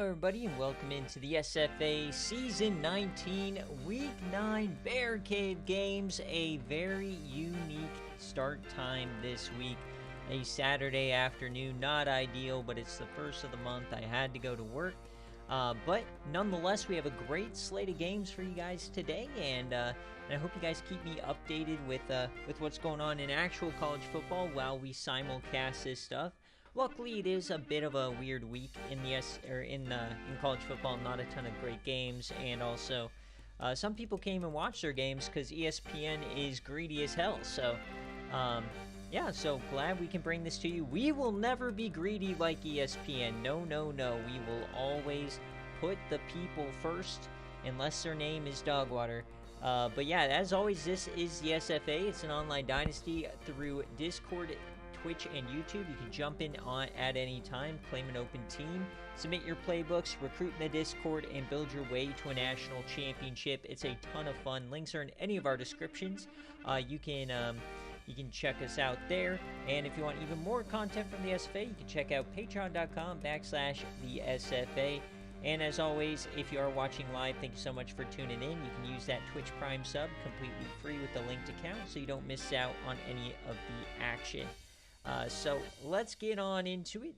everybody, and welcome into the SFA Season 19 Week 9 BearCave games. A very unique start time this week. A Saturday afternoon, not ideal, but it's the first of the month. I had to go to work. But nonetheless, we have a great slate of games for you guys today, and I hope you guys keep me updated with what's going on in actual college football while we simulcast this stuff. Luckily, it is a bit of a weird week in college football. Not a ton of great games, and also some people came and watched their games because ESPN is greedy as hell. So, yeah, so glad we can bring this to you. We will never be greedy like ESPN. No, no, no. We will always put the people first, unless their name is Dogwater. But yeah, as always, this is the SFA. It's an online dynasty through Discord, Twitch, and YouTube. You can jump in at any time, claim an open team, submit your playbooks, recruit in the Discord, and build your way to a national championship. It's a ton of fun. Links are in any of our descriptions. You can check us out there. And if you want even more content from the SFA, you can check out patreon.com/the SFA. And as always, if you are watching live, thank you so much for tuning in. You can use that Twitch Prime sub completely free with the linked account so you don't miss out on any of the action. So let's get on into it.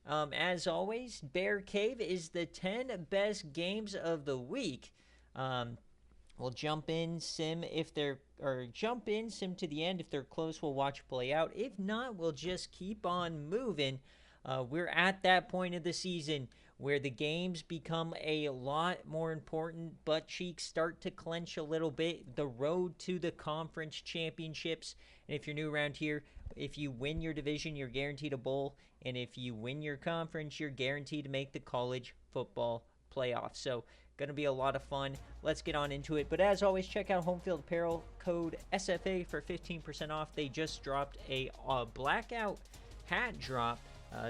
As always, BearCave is the 10 best games of the week. We'll jump in sim to the end. If they're close, we'll watch play out. If not, we'll just keep on moving. We're at that point of the season where the games become a lot more important. Butt cheeks start to clench a little bit. The road to the conference championships. And if you're new around here, if you win your division, you're guaranteed a bowl. And if you win your conference, you're guaranteed to make the college football playoffs. So, going to be a lot of fun. Let's get on into it. But as always, check out Home Field Apparel, code SFA for 15% off. They just dropped a blackout hat drop.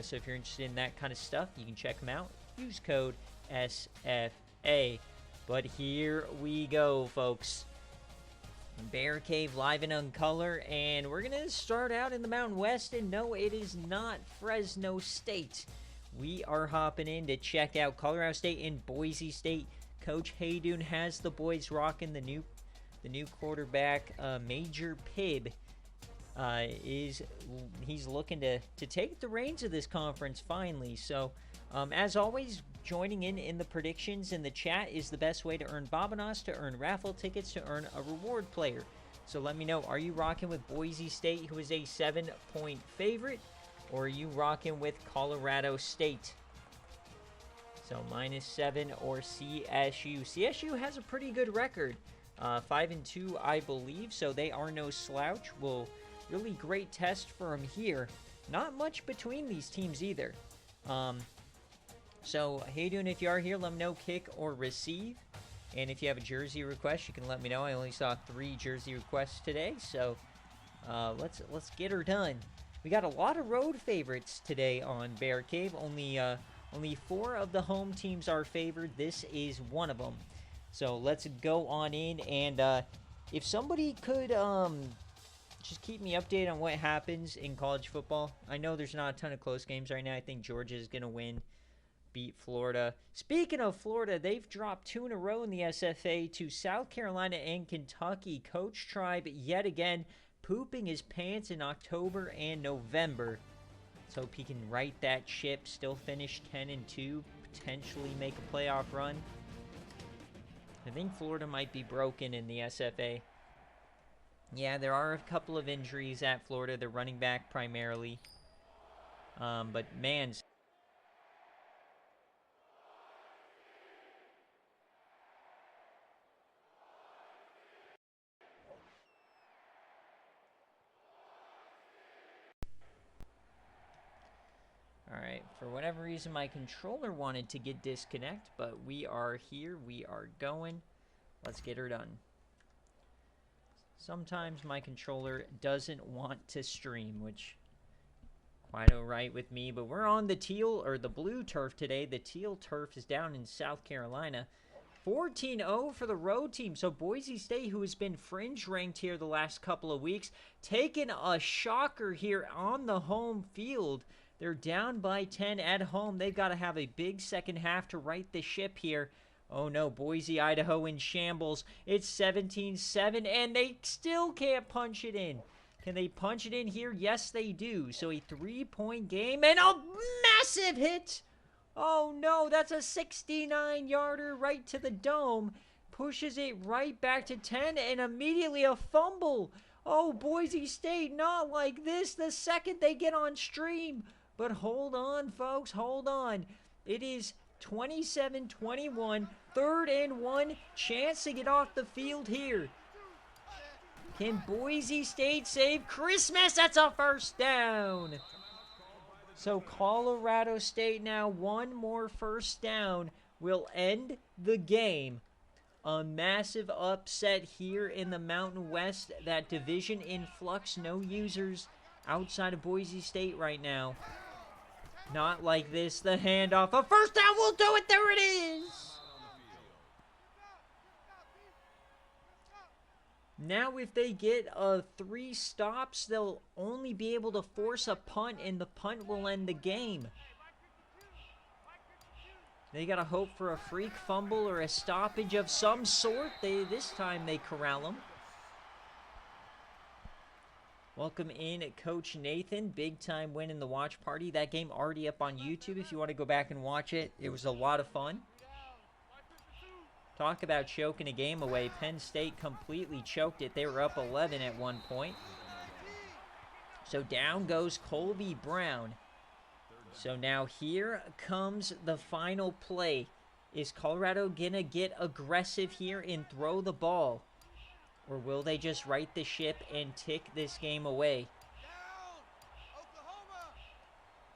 So if you're interested in that kind of stuff, you can check them out. Use code SFA. But here we go, folks. BearCave live and on color, and we're going to start out in the Mountain West, and no, it is not Fresno State. We are hopping in to check out Colorado State and Boise State. Coach Haydoon has the boys rocking the new quarterback, Major Pibb. He's looking to take the reins of this conference finally. So, as always, joining in the predictions in the chat is the best way to earn Bobanos, to earn raffle tickets, to earn a reward player. So let me know, are you rocking with Boise State, who is a 7-point favorite, or are you rocking with Colorado State? So -7 or CSU. CSU has a pretty good record, 5-2, I believe, so they are no slouch. Will really great test for them here. Not much between these teams either. So, Haydoon, if you are here, let me know, kick or receive. And if you have a jersey request, you can let me know. I only saw 3 jersey requests today, so let's get her done. We got a lot of road favorites today on BearCave. Only 4 of the home teams are favored. This is one of them. So let's go on in, and if somebody could just keep me updated on what happens in college football. I know there's not a ton of close games right now. I think Georgia is going to win, beat Florida. Speaking of Florida, they've dropped 2 in a row in the SFA to South Carolina and Kentucky. Coach Tribe yet again pooping his pants in October and November. Let's hope he can right that ship, still finish 10-2, potentially make a playoff run. I think Florida might be broken in the SFA. Yeah, there are a couple of injuries at Florida. They're running back primarily. But man, alright, for whatever reason my controller wanted to get disconnect, but we are here, we are going. Let's get her done. Sometimes my controller doesn't want to stream, which quite alright with me, but we're on the the blue turf today. The teal turf is down in South Carolina. 14-0 for the road team. So Boise State, who has been fringe ranked here the last couple of weeks, taking a shocker here on the home field They're down by 10 at home. They've got to have a big second half to right the ship here. Oh no, Boise, Idaho in shambles. It's 17-7, and they still can't punch it in. Can they punch it in here? Yes, they do. So a 3-point game and a massive hit. Oh no, that's a 69-yarder right to the dome. Pushes it right back to 10 and immediately a fumble. Oh, Boise State, not like this the second they get on stream. But hold on, folks, hold on. It is 27-21, 3rd and 1, chance to get off the field here. Can Boise State save Christmas? That's a first down. So Colorado State now, one more first down will end the game. A massive upset here in the Mountain West. That division in flux. No users outside of Boise State right now. Not like this. The handoff. A first down will do it. There it is. Now if they get 3 stops, they'll only be able to force a punt, and the punt will end the game. They got to hope for a freak fumble or a stoppage of some sort. This time they corral them. Welcome in Coach Nathan. Big time win in the watch party. That game already up on YouTube if you want to go back and watch it. It was a lot of fun. Talk about choking a game away. Penn State completely choked it. They were up 11 at one point. So down goes Colby Brown. So now here comes the final play. Is Colorado going to get aggressive here and throw the ball? Or will they just right the ship and tick this game away?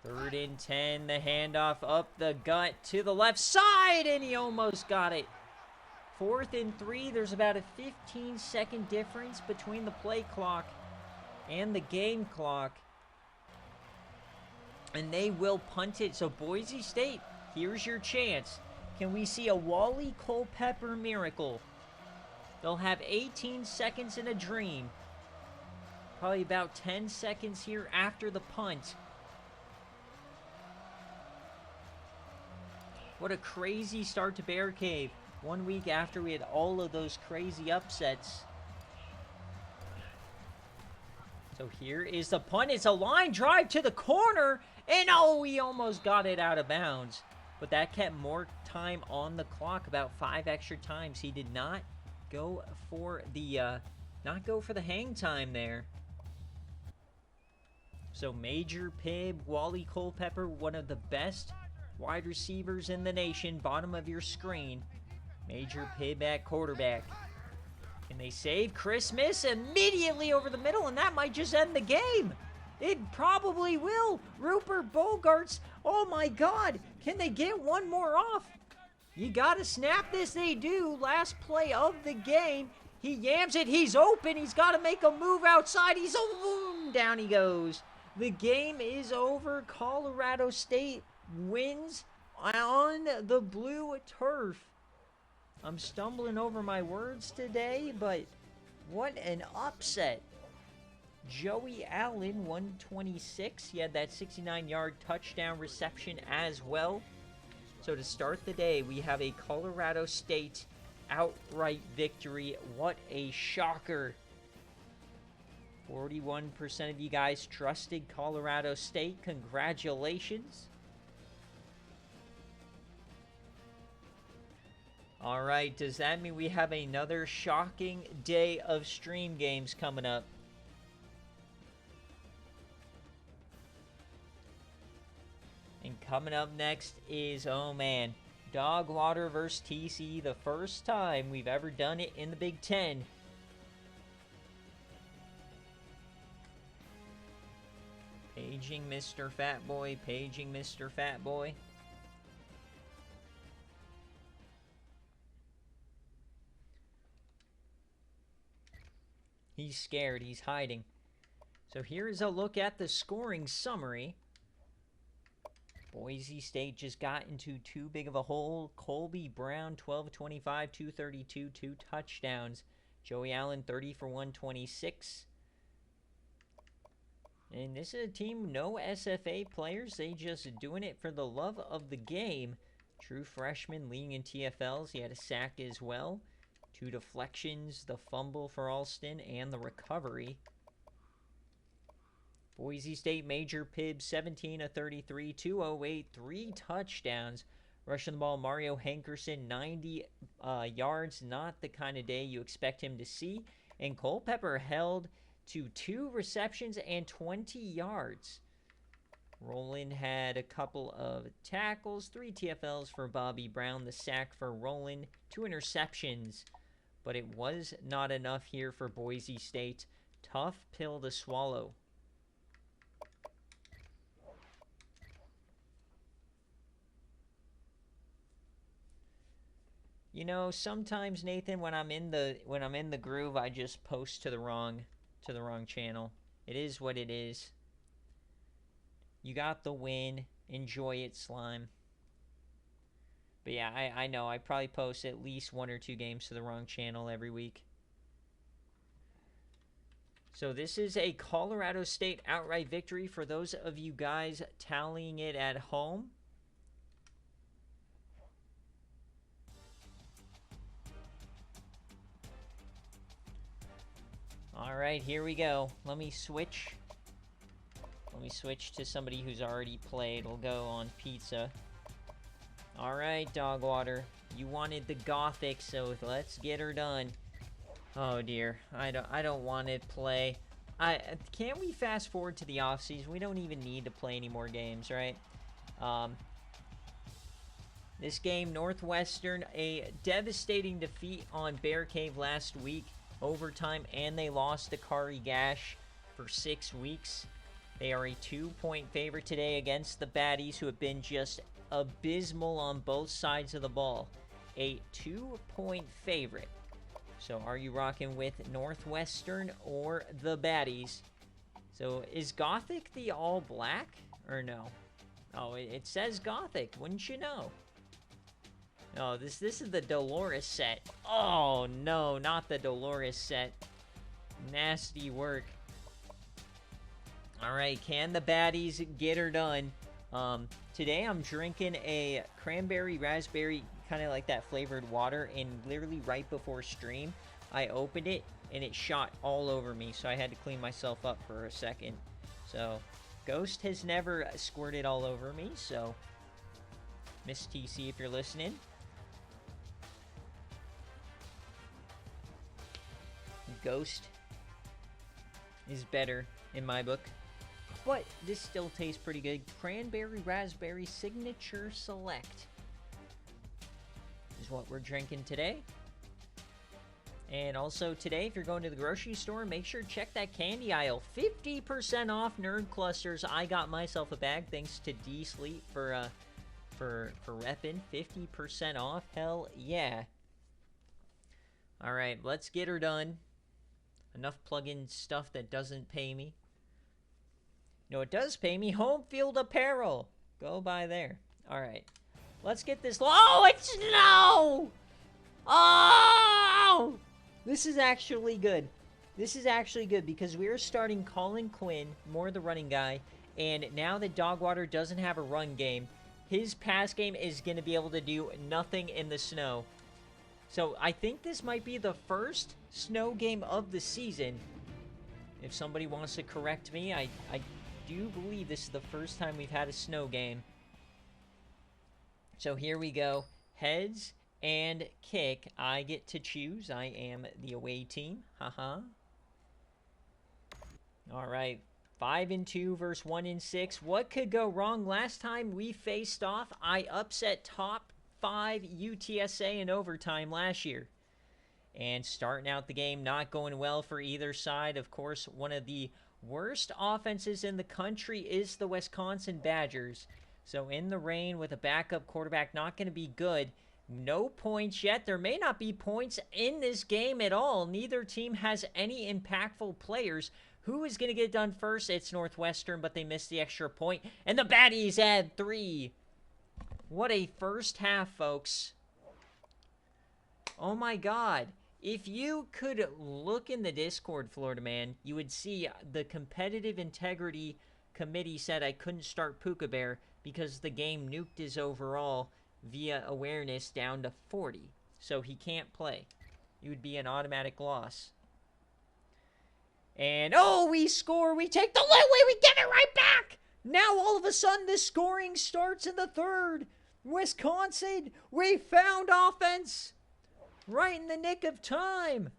3rd and 10. The handoff up the gut to the left side. And he almost got it. 4th and 3. There's about a 15-second difference between the play clock and the game clock. And they will punt it. So Boise State, here's your chance. Can we see a Wally Culpepper miracle? They'll have 18 seconds in a dream. Probably about 10 seconds here after the punt. What a crazy start to BearCave. 1 week after we had all of those crazy upsets. So here is the punt. It's a line drive to the corner. And oh, he almost got it out of bounds. But that kept more time on the clock, about 5 extra times. He did not go for the hang time there. So Major Pibb, Wally Culpepper, one of the best wide receivers in the nation. Bottom of your screen. Major Pibb at quarterback. Can they save Christmas? Immediately over the middle, and that might just end the game. It probably will. Rupert Bogarts. Oh my God. Can they get one more off? You got to snap this. They do. Last play of the game. He yams it. He's open. He's got to make a move outside. He's down he goes. The game is over. Colorado State wins on the blue turf. I'm stumbling over my words today, but what an upset. Joey Allen, 126. He had that 69-yard touchdown reception as well. So to start the day, we have a Colorado State outright victory. What a shocker. 41% of you guys trusted Colorado State. Congratulations. All right, does that mean we have another shocking day of stream games coming up? And coming up next is, oh man, Dogwater versus TC, the first time we've ever done it in the Big Ten. Paging Mr. Fat Boy, paging Mr. Fat Boy. He's scared. He's hiding. So here is a look at the scoring summary. Boise State just got into too big of a hole. Colby Brown, 12-25, 232, 2 touchdowns. Joey Allen, 30 for 126. And this is a team, no SFA players. They just doing it for the love of the game. True freshman leading in TFLs. He had a sack as well. 2 deflections, the fumble for Alston, and the recovery. Boise State major Pibb, 17 of 33, 208, 3 touchdowns. Rushing the ball, Mario Hankerson, 90 yards. Not the kind of day you expect him to see. And Culpepper held to 2 receptions and 20 yards. Roland had a couple of tackles, 3 TFLs for Bobby Brown, the sack for Roland, 2 interceptions. But it was not enough here for Boise State. Tough pill to swallow. You know, sometimes, Nathan, when I'm in the groove, I just post to the wrong channel. It is what it is. You got the win. Enjoy it, Slime. But yeah, I know. I probably post at least 1 or 2 games to the wrong channel every week. So this is a Colorado State outright victory for those of you guys tallying it at home. All right, here we go. Let me switch to somebody who's already played. We'll go on pizza. All right, Dogwater. You wanted the Gothic, so let's get her done. Oh dear, I don't want to play. Can't we fast forward to the off season? We don't even need to play any more games, right? This game, Northwestern, a devastating defeat on BearCave last week, overtime, and they lost to Kari Gash for 6 weeks. They are a 2-point favorite today against the Baddies, who have been just abysmal on both sides of the ball. A 2-point favorite. So are you rocking with Northwestern or the Baddies? So is Gothic the all black or no? Oh, it says Gothic. Wouldn't you know? Oh, this is the Dolores set. Oh, no, not the Dolores set. Nasty work. All right, can the Baddies get her done? Today I'm drinking a cranberry raspberry, kind of like that flavored water, and literally right before stream, I opened it, and it shot all over me, so I had to clean myself up for a second. So, Ghost has never squirted all over me, so Miss TC, if you're listening. Ghost is better in my book. But this still tastes pretty good. Cranberry Raspberry Signature Select is what we're drinking today. And also today, if you're going to the grocery store, make sure to check that candy aisle. 50% off Nerd Clusters. I got myself a bag thanks to D-Sleep for repping. 50% off. Hell yeah. All right, let's get her done. Enough plug-in stuff that doesn't pay me. No, it does pay me. Home Field Apparel. Go by there. All right. Let's get this. Oh, it's no! Oh! This is actually good. This is actually good because we are starting Colin Quinn, more the running guy, and now that Dogwater doesn't have a run game, his pass game is going to be able to do nothing in the snow. So I think this might be the first snow game of the season. If somebody wants to correct me, I do believe this is the first time we've had a snow game. So here we go. Heads and kick. I get to choose. I am the away team. Haha. All right. 5-2 versus 1-6. What could go wrong? Last time we faced off, I upset top 5 UTSA in overtime last year. And starting out the game, not going well for either side. Of course, one of the worst offenses in the country is the Wisconsin Badgers. So in the rain with a backup quarterback, not going to be good. No points yet. There may not be points in this game at all. Neither team has any impactful players. Who is going to get it done first? It's Northwestern, but they missed the extra point. And the Baddies add 3. What a first half, folks. Oh my God. If you could look in the Discord, Florida Man, you would see the competitive integrity committee said I couldn't start Puka Bear because the game nuked his overall via awareness down to 40. So he can't play. It would be an automatic loss. And, oh, we score. We take the lead. We give it right back. Now, all of a sudden, the scoring starts in the third. Wisconsin, we found offense right in the nick of time.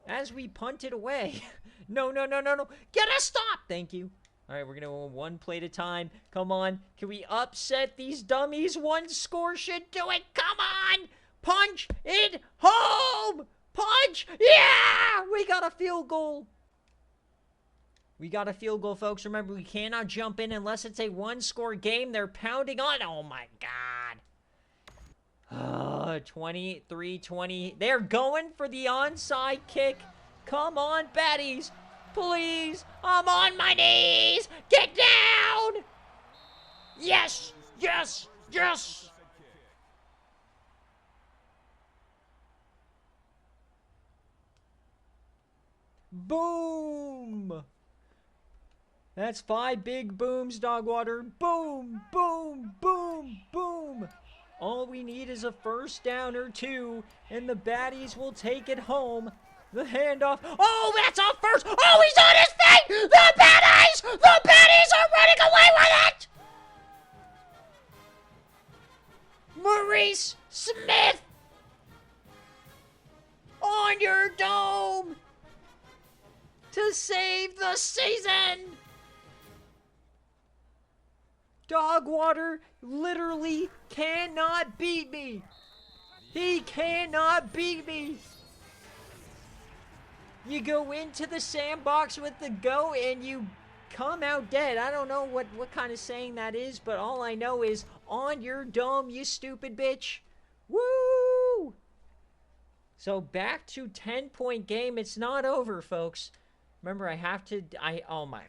As we punt it away. No. Get a stop. Thank you. All right, we're going to go one play at a time. Come on. Can we upset these dummies? One score should do it. Come on. Punch it home. Punch. Yeah. We got a field goal. We got a field goal, folks. Remember, we cannot jump in unless it's a one-score game. They're pounding on. Oh, my God. 23-20. They're going for the onside kick. Come on, baddies. Please. I'm on my knees. Get down. Yes. Yes. Yes. Boom. That's 5 big booms, Dogwater. Boom, boom, boom, boom. All we need is a first down or two, and the baddies will take it home. The handoff. Oh, that's a first. Oh, he's on his feet. The baddies are running away with it. Maurice Smith on your dome to save the season. Dogwater literally cannot beat me. He cannot beat me. You go into the sandbox with the goat and you come out dead. I don't know what kind of saying that is, but all I know is on your dome, you stupid bitch. Woo! So back to 10-point game. It's not over, folks. Remember, oh my.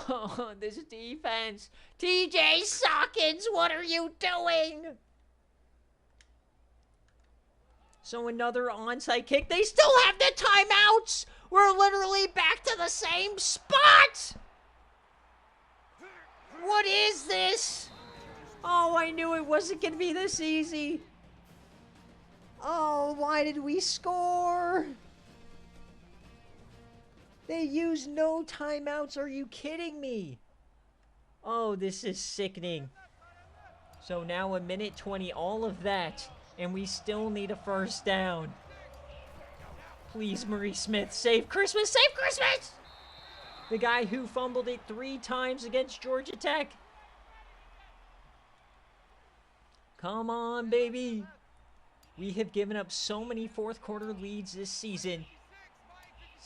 Oh, this defense. TJ Sockins, what are you doing? So another onside kick. They still have the timeouts. We're literally back to the same spot. What is this? Oh, I knew it wasn't going to be this easy. Oh, why did we score? They use no timeouts. Are you kidding me? Oh, this is sickening. So now a minute 20, all of that, and we still need a first down. Please, Maurice Smith, save Christmas, save Christmas! The guy who fumbled it 3 times against Georgia Tech. Come on, baby. We have given up so many fourth quarter leads this season.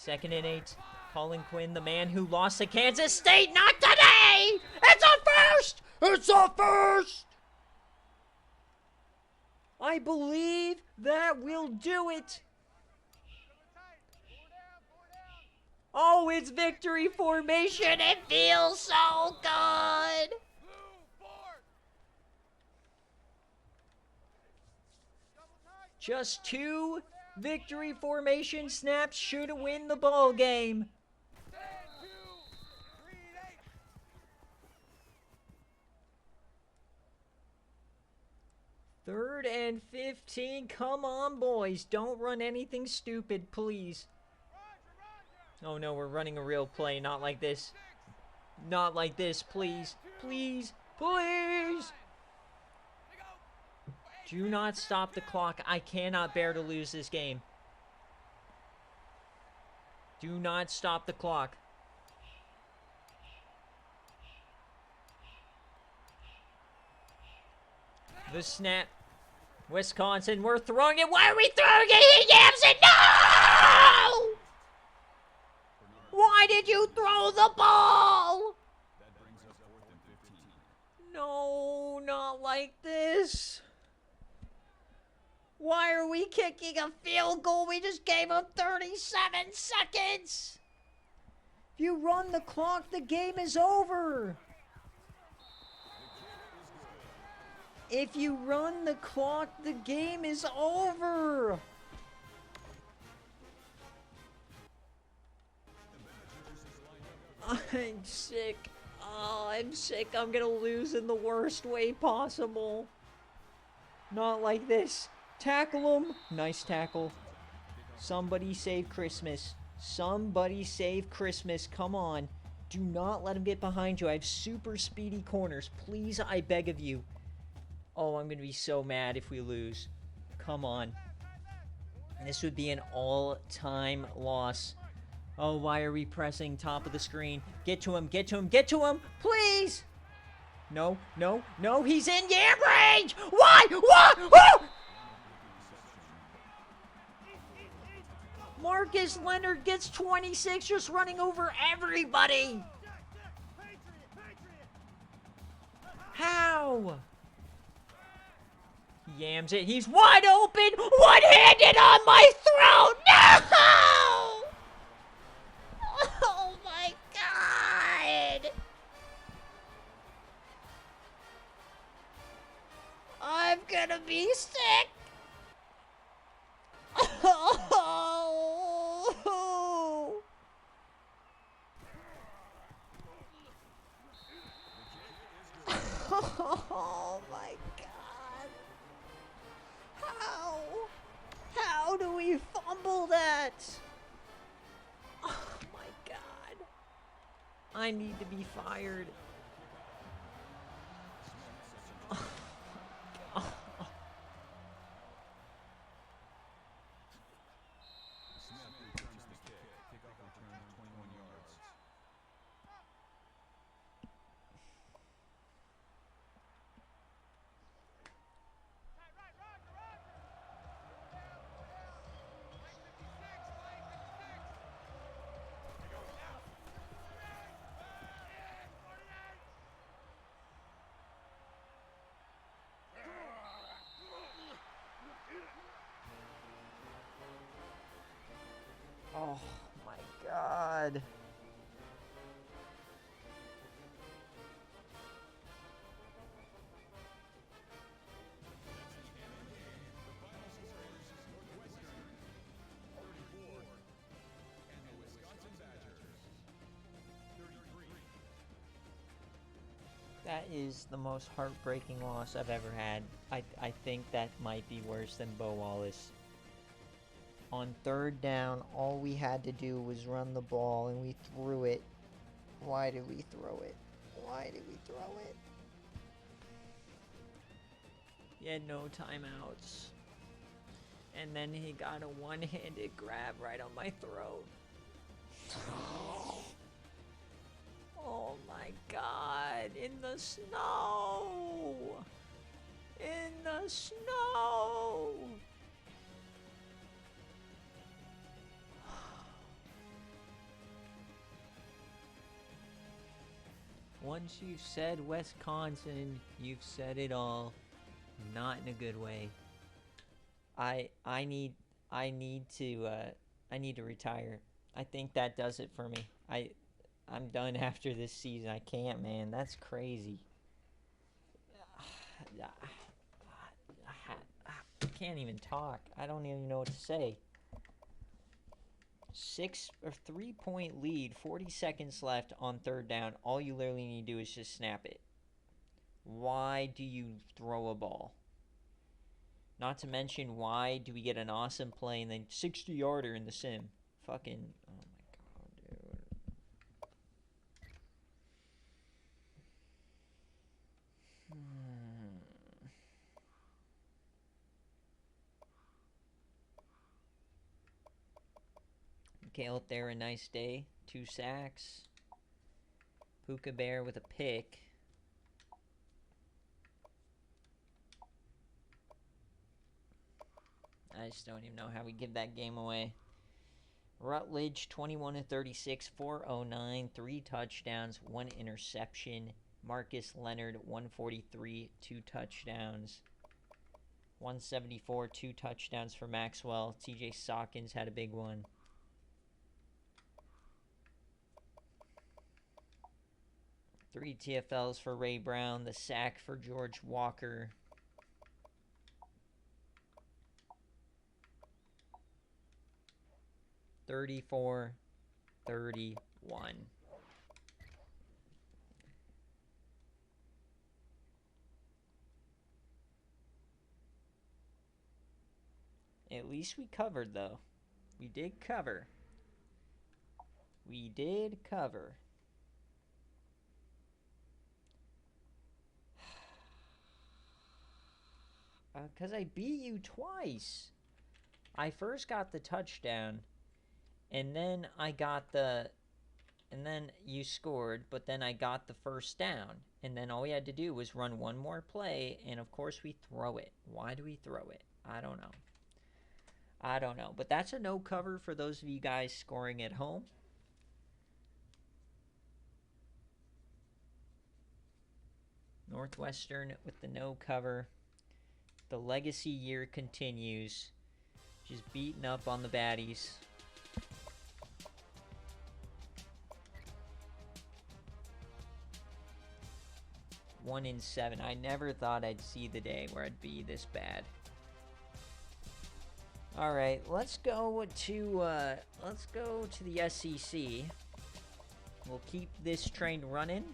2nd and 8. Colin Quinn, the man who lost to Kansas State. Not today! It's a first! It's a first! I believe that will do it. Oh, it's victory formation. It feels so good. Just 2 victory formation snaps should win the ball game. Third and 15. Come on, boys. Don't run anything stupid, please. Oh, no, we're running a real play. Not like this. Not like this, please. Please. Please. Do not stop the clock. I cannot bear to lose this game. Do not stop the clock. The snap. Wisconsin, we're throwing it. Why are we throwing it? He yams it. No! Why did you throw the ball? No, not like this. Why are we kicking a field goal? We just gave him 37 seconds. If you run the clock, the game is over. If you run the clock, the game is over. I'm sick. Oh, I'm sick. I'm gonna lose in the worst way possible. Not like this. Tackle him. Nice tackle. Somebody save Christmas. Somebody save Christmas. Come on. Do not let him get behind you. I have super speedy corners. Please, I beg of you. Oh, I'm going to be so mad if we lose. Come on. This would be an all-time loss. Oh, why are we pressing top of the screen? Get to him, get to him, get to him! Please! No, no, no, he's in yam range! Why? What? Who? Marcus Leonard gets 26 just running over everybody! How? He yams it. He's wide open! One-handed on my throat! No! Oh my god! I'm gonna be sick! Oh! Oh my god! How? How do we fumble that? Oh my god. I need to be fired. Oh my god. Oh my god. That is the most heartbreaking loss I've ever had. I think that might be worse than Bo Wallace. On third down, all we had to do was run the ball, and we threw it. Why did we throw it? Why did we throw it? He had no timeouts. And then he got a one-handed grab right on my throat. Oh my god, in the snow! In the snow! Once you've said Wisconsin, you've said it all. Not in a good way. I need to retire. I think that does it for me. I'm done after this season. I can't, man. That's crazy. I can't even talk. I don't even know what to say. 3-point lead, 40 seconds left on third down. All you literally need to do is just snap it. Why do you throw a ball? Not to mention, why do we get an awesome play and then 60-yarder in the sim? Fucking, oh my god, dude. Kale there, a nice day. 2 sacks. Puka Bear with a pick. I just don't even know how we give that game away. Rutledge, 21-36, 409, 3 touchdowns, 1 interception. Marcus Leonard, 143, 2 touchdowns. 174, 2 touchdowns for Maxwell. TJ Sawkins had a big one. Three TFLs for Ray Brown, the sack for George Walker. 34-31. At least we covered, though. We did cover. We did cover. Because I beat you twice. I first got the touchdown, and then I got the... And then you scored, but then I got the first down. And then all we had to do was run one more play, and of course we throw it. Why do we throw it? I don't know. I don't know. But that's a no cover for those of you guys scoring at home. Northwestern with the no cover. The legacy year continues. Just beating up on the baddies. One in 7. I never thought I'd see the day where I'd be this bad. All right, let's go to the SEC. We'll keep this train running.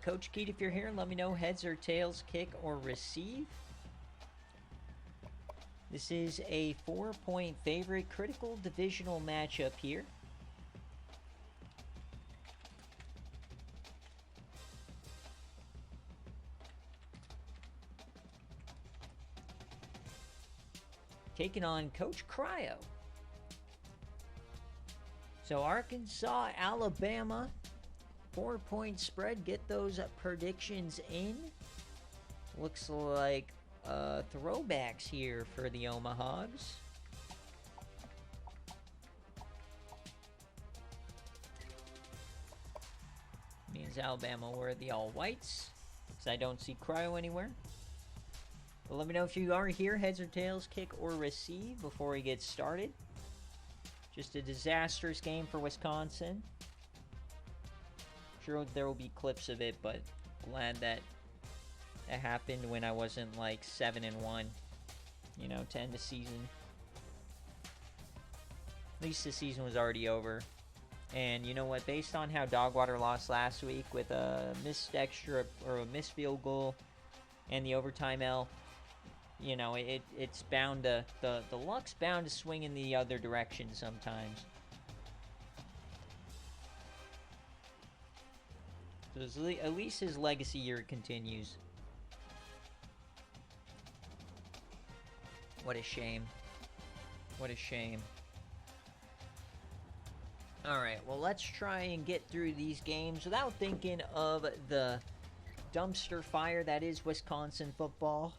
Coach Keat, if you're here, let me know heads or tails, kick or receive. This is a 4-point favorite, critical divisional matchup here. Taking on Coach Cryo. So Arkansas, Alabama, 4-point spread. Get those predictions in. Looks like throwbacks here for the Omahogs. Means Alabama wear the all-whites, because I don't see Cryo anywhere. But let me know if you are here, heads or tails, kick or receive before we get started. Just a disastrous game for Wisconsin. Sure there will be clips of it, but glad that it happened when I wasn't like 7-1, you know, to end the season. At least the season was already over. And you know what, based on how Dogwater lost last week with a missed extra or a missed field goal and the overtime L, you know, it's bound to, the luck's bound to swing in the other direction sometimes. So at least his legacy year continues. What a shame. What a shame. Alright, well, let's try and get through these games without thinking of the dumpster fire that is Wisconsin football.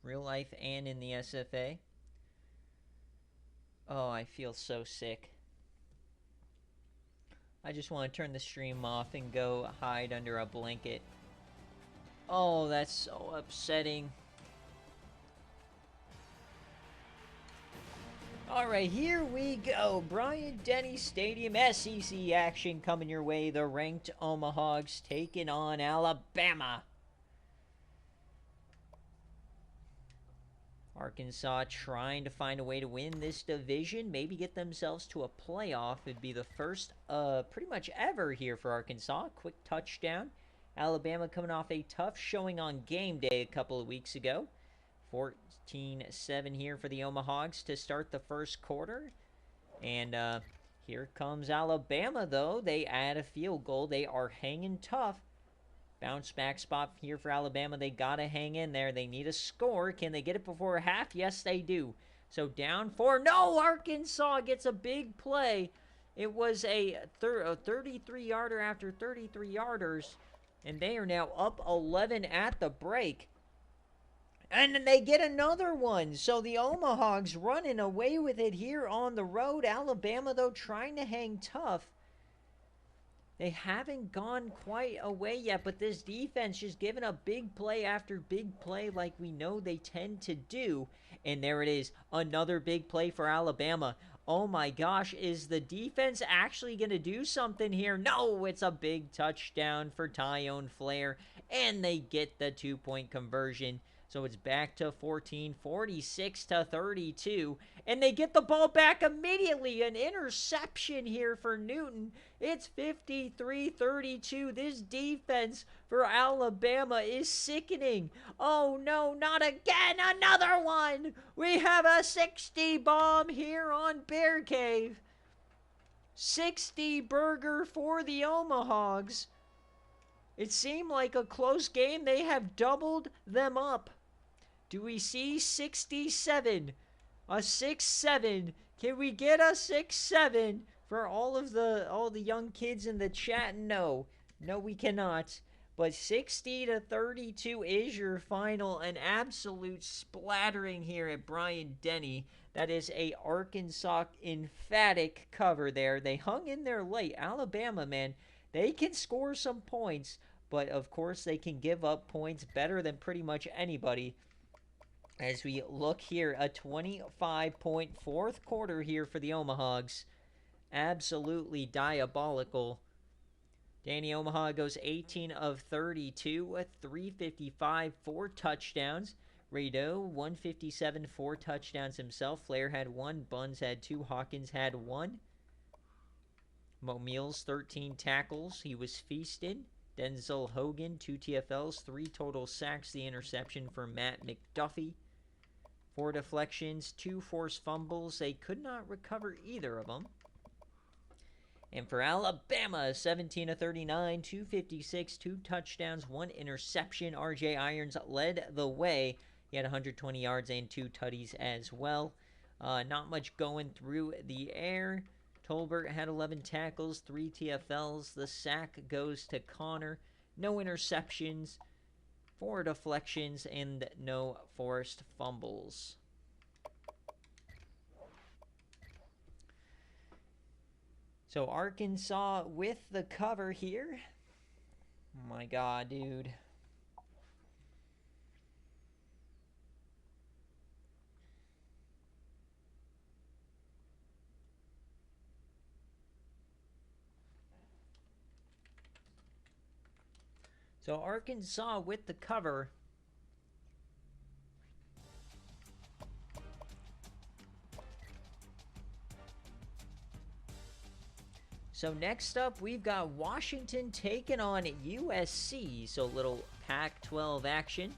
Real life and in the SFA. Oh, I feel so sick. I just want to turn the stream off and go hide under a blanket. Oh, that's so upsetting. Alright, here we go. Bryant-Denny Stadium, SEC action coming your way. The ranked Omahogs taking on Alabama. Arkansas trying to find a way to win this division, maybe get themselves to a playoff. It'd be the first pretty much ever here for Arkansas. Quick touchdown. Alabama coming off a tough showing on game day a couple of weeks ago. 14-7 here for the Omahogs to start the first quarter. And here comes Alabama, though. They add a field goal. They are hanging tough. Bounce back spot here for Alabama. They got to hang in there. They need a score. Can they get it before half? Yes, they do. So down 4. No, Arkansas gets a big play. It was a 33-yarder after 33-yarders. And they are now up 11 at the break. And then they get another one. So the Omahogs running away with it here on the road. Alabama, though, trying to hang tough. They haven't gone quite away yet, but this defense just giving up big play after big play like we know they tend to do. And there it is, another big play for Alabama. Oh my gosh, is the defense actually going to do something here? No, it's a big touchdown for Tyone Flair, and they get the 2-point conversion. So it's back to 14, 46 to 32. And they get the ball back immediately. An interception here for Newton. It's 53-32. This defense for Alabama is sickening. Oh no, not again. Another one. We have a 60 bomb here on BearCave. 60 burger for the Omahogs. It seemed like a close game. They have doubled them up. Do we see 67? A 6-7. Can we get a 6-7 for all the young kids in the chat? No. No, we cannot. But 60-32 is your final. An absolute splattering here at Bryant-Denny. That is a Arkansas emphatic cover there. They hung in there late. Alabama, man, they can score some points, but of course they can give up points better than pretty much anybody. As we look here, a 25-point fourth quarter here for the Omahogs. Absolutely diabolical. Danny Omaha goes 18 of 32 with 355, 4 touchdowns. Rado, 157, 4 touchdowns himself. Flair had 1, Buns had 2, Hawkins had 1. Mo Meals, 13 tackles. He was feasted. Denzel Hogan, 2 TFLs, 3 total sacks. The interception for Matt McDuffie. 4 deflections, 2 forced fumbles. They could not recover either of them. And for Alabama, 17 of 39, 256, 2 touchdowns, 1 interception. RJ Irons led the way. He had 120 yards and 2 tutties as well. Not much going through the air. Tolbert had 11 tackles, 3 TFLs. The sack goes to Connor. No interceptions, 4 deflections, and no forced fumbles. So Arkansas with the cover here. Oh my God, dude. So Arkansas with the cover. So next up, we've got Washington taking on USC. So little Pac-12 action.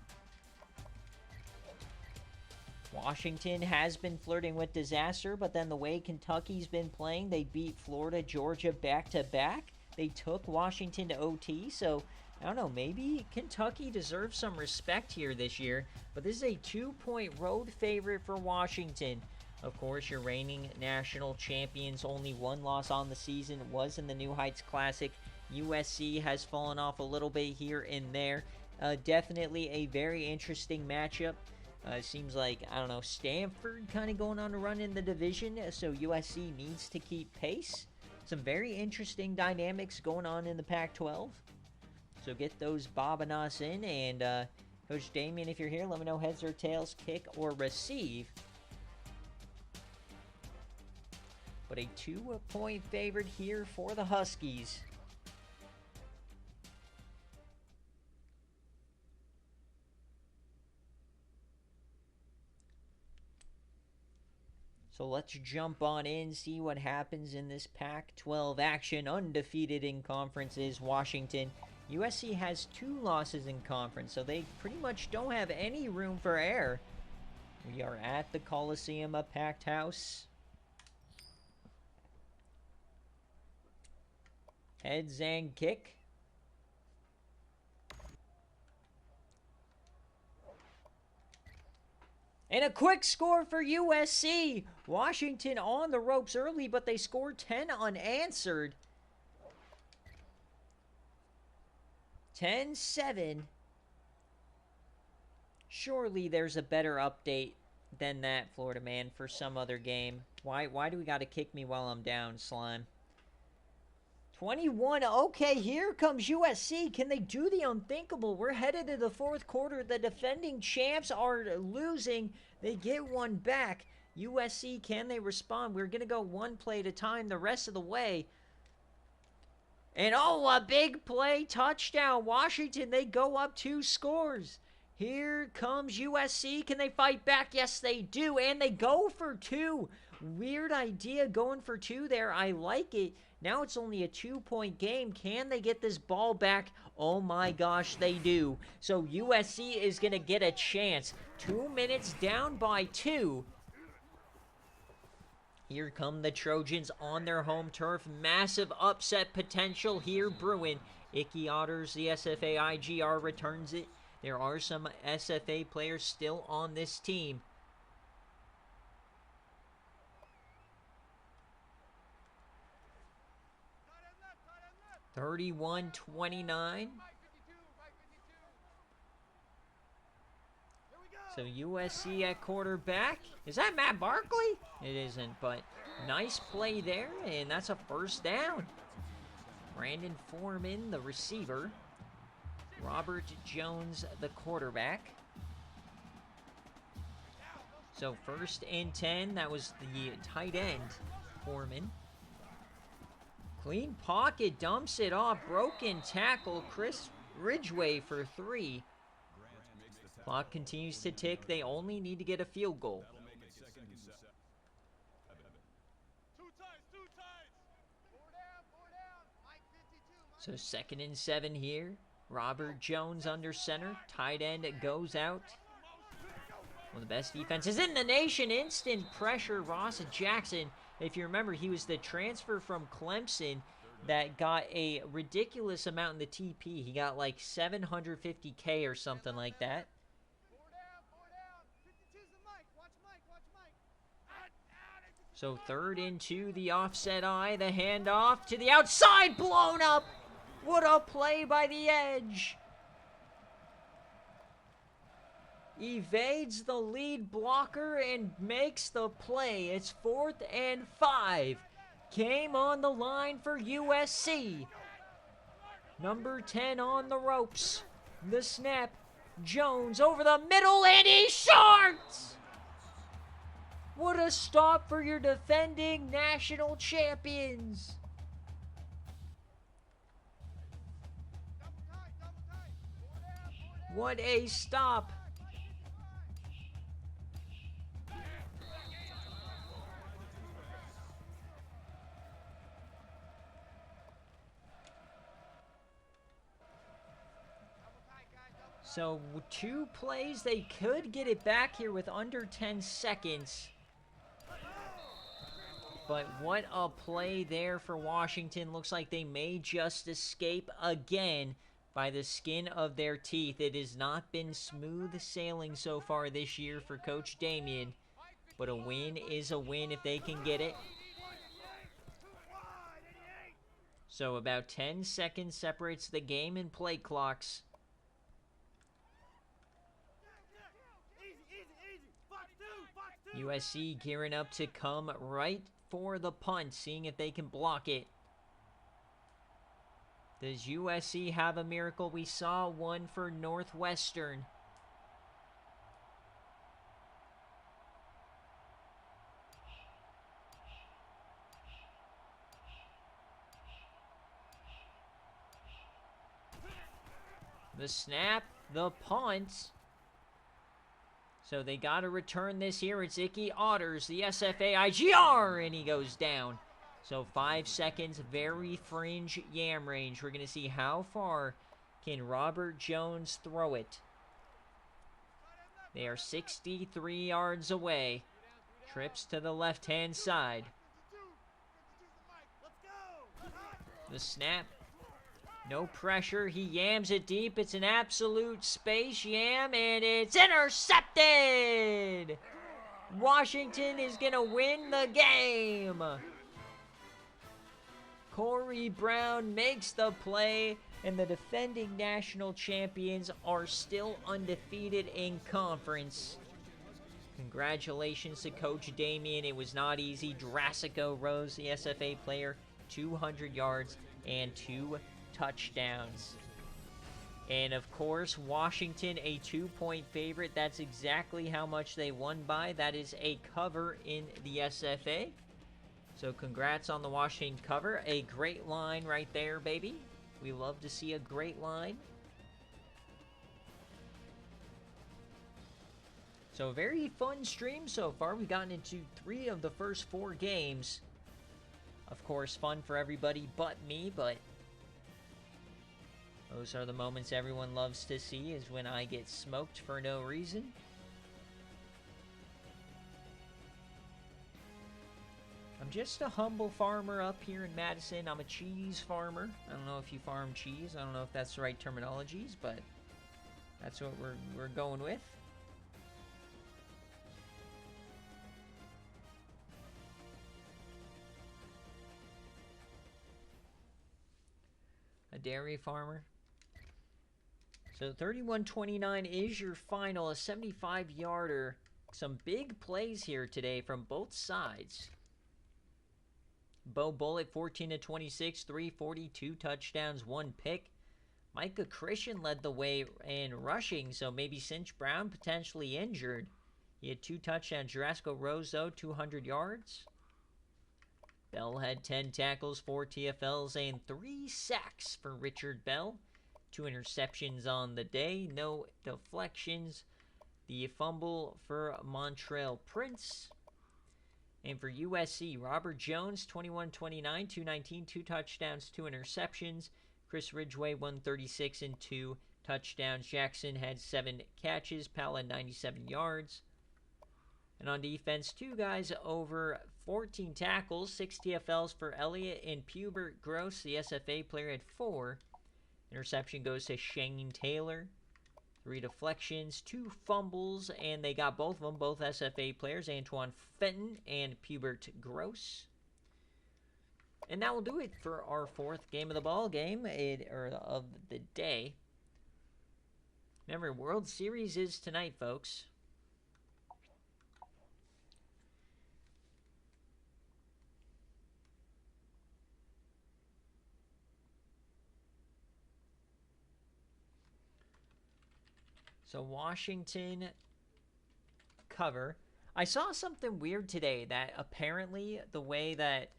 Washington has been flirting with disaster, but then the way Kentucky's been playing, they beat Florida, Georgia back-to-back. They took Washington to OT, so I don't know, maybe Kentucky deserves some respect here this year, but this is a 2-point road favorite for Washington. Of course, your reigning national champions, only 1 loss on the season was in the New Heights Classic. USC has fallen off a little bit here and there. Definitely a very interesting matchup. Seems like, I don't know, Stanford kind of going on a run in the division, so USC needs to keep pace. Some very interesting dynamics going on in the Pac-12. So get those Bobanos in, and Coach Damien, if you're here, let me know heads or tails, kick or receive. But a 2-point favorite here for the Huskies. So let's jump on in, see what happens in this Pac-12 action. Undefeated in conference is Washington. USC has 2 losses in conference, so they pretty much don't have any room for error. We are at the Coliseum, a packed house. Heads and kick. And a quick score for USC. Washington on the ropes early, but they scored 10 unanswered. 10-7. Surely there's a better update than that, Florida man, for some other game. Why do we got to kick me while I'm down, Slime? 21. Okay, here comes USC. Can they do the unthinkable? We're headed to the fourth quarter. The defending champs are losing. They get one back. USC, can they respond? We're going to go one play at a time the rest of the way. And oh, a big play touchdown. Washington, they go up 2 scores. Here comes USC. Can they fight back? Yes, they do. And they go for two. Weird idea going for two there. I like it. Now it's only a 2-point game. Can they get this ball back? Oh my gosh, they do. So USC is going to get a chance. 2 minutes down by 2. Here come the Trojans on their home turf. Massive upset potential here brewing. Icky Otters, the SFA IGR returns it. There are some SFA players still on this team. (31-29). So USC at quarterback. Is that Matt Barkley? It isn't, but nice play there, and that's a first down. Brandon Foreman, the receiver. Robert Jones, the quarterback. So 1st and 10. That was the tight end, Foreman. Clean pocket, dumps it off. Broken tackle, Chris Ridgway for 3. Clock continues to tick. They only need to get a field goal. So 2nd and 7 here. Robert Jones under center. Tight end goes out. One of the best defenses in the nation. Instant pressure. Ross Jackson. If you remember, he was the transfer from Clemson that got a ridiculous amount in the TP. He got like $750K or something like that. So 3rd and 2, the offset eye, the handoff to the outside, blown up. What a play by the edge. Evades the lead blocker and makes the play. It's 4th and 5. Game on the line for USC. Number 10 on the ropes. The snap. Jones over the middle, and he's short! What a stop for your defending national champions. What a stop. So 2 plays, they could get it back here with under 10 seconds. But what a play there for Washington. Looks like they may just escape again by the skin of their teeth. It has not been smooth sailing so far this year for Coach Damien. But a win is a win if they can get it. So about 10 seconds separates the game and play clocks. USC gearing up to come right for the punt, seeing if they can block it. Does USC have a miracle? We saw one for Northwestern. The snap, the punt. So they got to return this here. It's Icky Otters, the SFA IGR, and he goes down. So 5 seconds, very fringe yam range. We're going to see how far can Robert Jones throw it. They are 63 yards away. Trips to the left-hand side. The snap. No pressure. He yams it deep. It's an absolute space yam, and it's intercepted! Washington is going to win the game. Corey Brown makes the play, and the defending national champions are still undefeated in conference. Congratulations to Coach Damien. It was not easy. Drassico Rose, the SFA player, 200 yards and 2 touchdowns. And of course, Washington, a 2-point favorite. That's exactly how much they won by. That is a cover in the SFA. So congrats on the Washington cover. A great line right there, baby. We love to see a great line. So, a very fun stream so far. We've gotten into 3 of the first 4 games. Of course, fun for everybody but me, but those are the moments everyone loves to see, is when I get smoked for no reason. I'm just a humble farmer up here in Madison. I'm a cheese farmer. I don't know if you farm cheese. I don't know if that's the right terminologies, but that's what we're going with. A dairy farmer. So 31-29 is your final, a 75-yarder. Some big plays here today from both sides. Bo Bullitt, 14-26, 342 touchdowns, 1 pick. Micah Christian led the way in rushing, so maybe Cinch Brown potentially injured. He had 2 touchdowns. Jurasco Rose, though, 200 yards. Bell had 10 tackles, 4 TFLs, and 3 sacks for Richard Bell. 2 interceptions on the day, no deflections. The fumble for Montreal Prince. And for USC, Robert Jones, 21-29, 219, 2 touchdowns, 2 interceptions. Chris Ridgway, 136 and 2 touchdowns. Jackson had 7 catches. Powell had 97 yards. And on defense, 2 guys over 14 tackles, 6 TFLs for Elliott and Pubert Gross. The SFA player had 4. Interception goes to Shane Taylor. 3 deflections, 2 fumbles, and they got both of them, both SFA players, Antoine Fenton and Pubert Gross. And that will do it for our 4th game of the ball game, or of the day. Remember, World Series is tonight, folks. So Washington cover. I saw something weird today that apparently the way that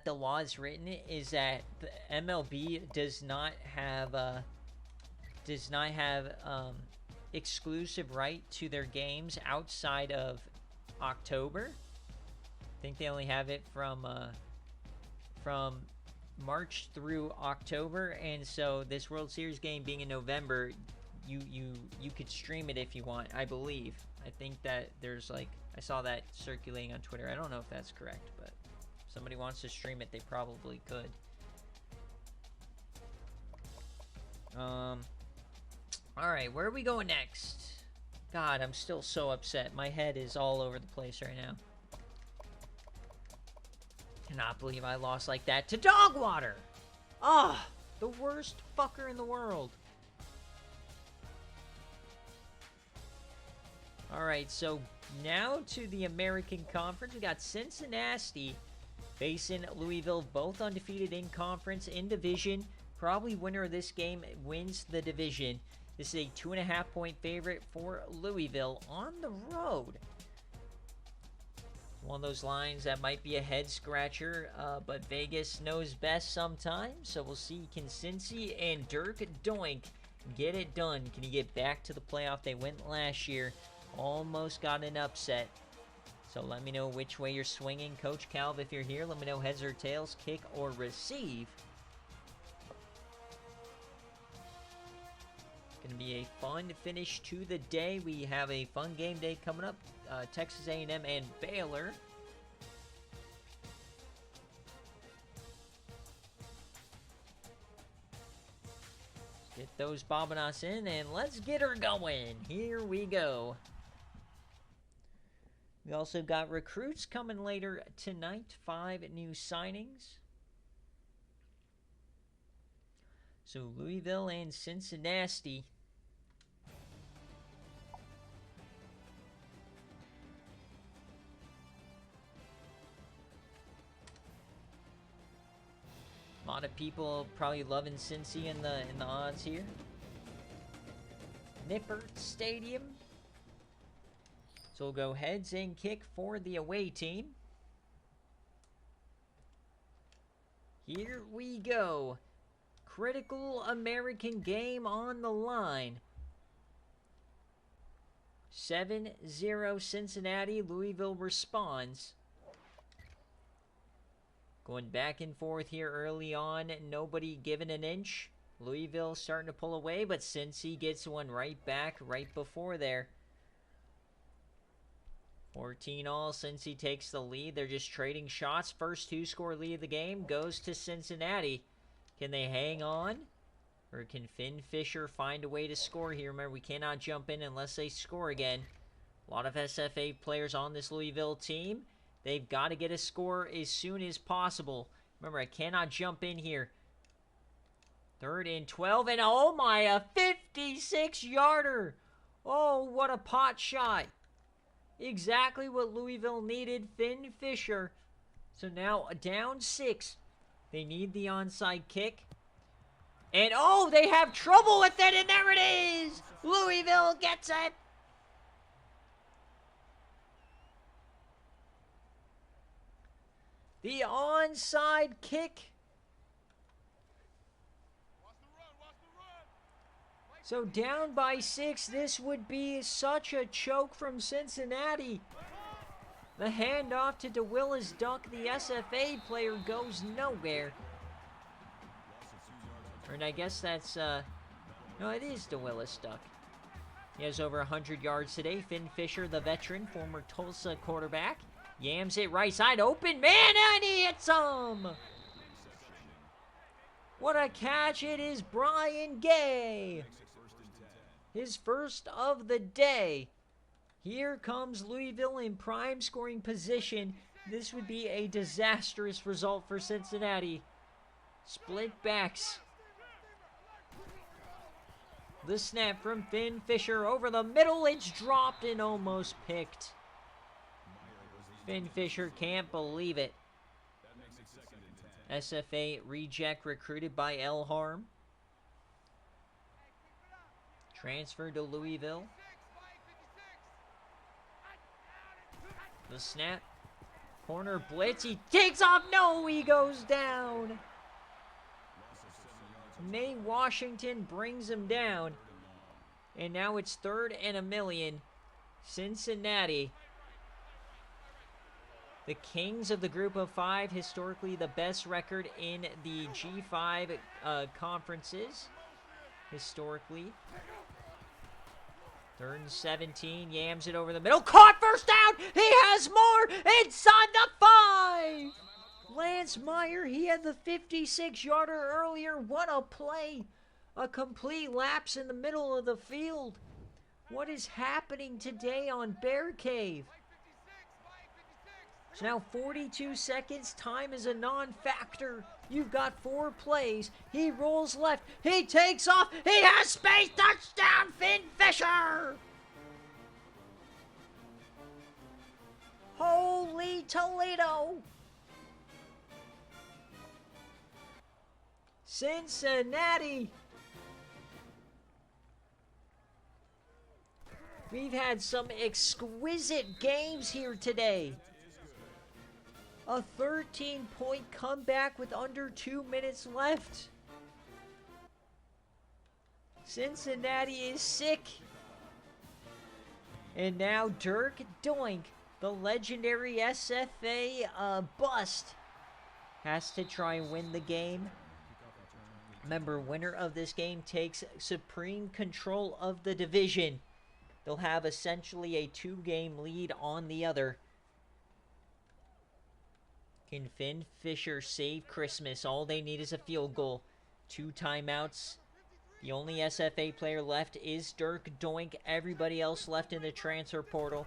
the law is written is that the MLB does not have exclusive right to their games outside of October. I think they only have it from March through October, and so this World Series game being in November, you could stream it if you want, I believe. I think that there's I saw that circulating on Twitter. I don't know if that's correct, but if somebody wants to stream it, they probably could. Alright, where are we going next? God, I'm still so upset. My head is all over the place right now. Cannot believe I lost like that to Dogwater! Ah, the worst fucker in the world. Alright, so now to the American Conference. We got Cincinnati facing Louisville, both undefeated in conference, in division. Probably winner of this game wins the division. This is a 2.5-point favorite for Louisville on the road. One of those lines that might be a head-scratcher, but Vegas knows best sometimes. So we'll see, can Cincy and Dirk Doink get it done? Can he get back to the playoff? They went last year. Almost got an upset. So let me know which way you're swinging. Coach Calv, if you're here, let me know heads or tails, kick or receive. Going to be a fun finish to the day. We have a fun game day coming up. Texas A&M and Baylor. Get those Bobinas in and let's get her going. Here we go. We also got recruits coming later tonight. 5 new signings. So Louisville and Cincinnati. A lot of people probably loving Cincy in the odds here. Nippert Stadium. So we'll go heads and kick for the away team. Here we go. Critical American game on the line. 7-0 Cincinnati. Louisville responds. Going back and forth here early on. Nobody given an inch. Louisville starting to pull away, but Cincy gets one right back right before there. 14-all. Cincy takes the lead. They're just trading shots. First two-score lead of the game goes to Cincinnati. Can they hang on? Or can Finn Fisher find a way to score here? Remember, we cannot jump in unless they score again. A lot of SFA players on this Louisville team. They've got to get a score as soon as possible. Remember, I cannot jump in here. 3rd and 12, and oh my, a 56-yarder. Oh, what a pot shot. Exactly what Louisville needed. Finn Fisher. So now down 6. They need the onside kick. And oh, they have trouble with it, and there it is. Louisville gets it. The onside kick. So down by 6, this would be such a choke from Cincinnati. The handoff to DeWillis Duck, the SFA player, goes nowhere. And I guess that's, no, it is DeWillis Duck. He has over 100 yards today. Finn Fisher, the veteran, former Tulsa quarterback. Yams it right side, open man, and he hits him! What a catch, it is Brian Gay. His first of the day. Here comes Louisville in prime scoring position. This would be a disastrous result for Cincinnati. Split backs. The snap from Finn Fisher over the middle. It's dropped and almost picked. Finn Fisher can't believe it. SFA reject recruited by Elharm. Transferred to Louisville. The snap. Corner blitz. He takes off. No, he goes down. Nate Washington brings him down. And now it's 3rd and 1,000,000. Cincinnati. The Kings of the Group of 5, historically the best record in the G5 conferences. Historically. 3rd and 17, yams it over the middle. Caught, first down! He has more! Inside the 5! Lance Meyer, he had the 56-yarder earlier. What a play! A complete lapse in the middle of the field. What is happening today on BearCave? So now 42 seconds. Time is a non-factor. You've got 4 plays. He rolls left. He takes off. He has space. Touchdown, Finn Fisher! Holy Toledo! Cincinnati! We've had some exquisite games here today. A 13-point comeback with under 2 minutes left. Cincinnati is sick. And now Dirk Doink, the legendary SFA bust, has to try and win the game. Remember, winner of this game takes supreme control of the division. They'll have essentially a 2-game lead on the other. Can Finn Fisher save Christmas? All they need is a field goal. 2 timeouts. The only SFA player left is Dirk Doink. Everybody else left in the transfer portal.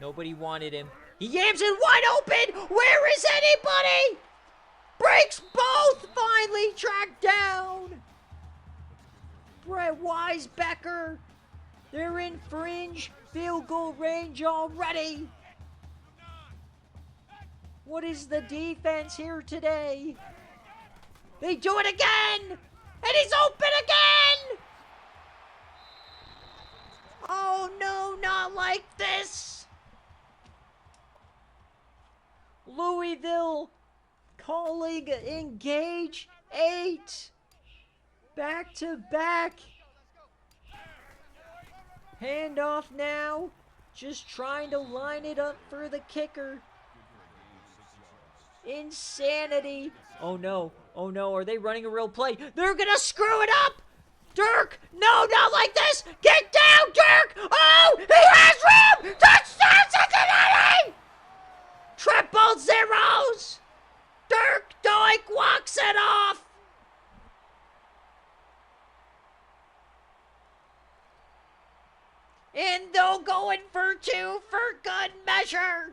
Nobody wanted him. He yams it wide open! Where is anybody? Breaks both! Finally tracked down! Brett Weisbecker. They're in fringe field goal range already. What is the defense here today? They do it again! And he's open again! Oh no, not like this! Louisville calling engage 8. Back to back. Handoff now. Just trying to line it up for the kicker. Insanity. Oh no. Oh no. Are they running a real play? They're going to screw it up. Dirk. No, not like this. Get down, Dirk. Oh, he has room. Touchdown, Cincinnati. Triple zeros. Dirk Doink walks it off. And they'll go in for 2 for good measure.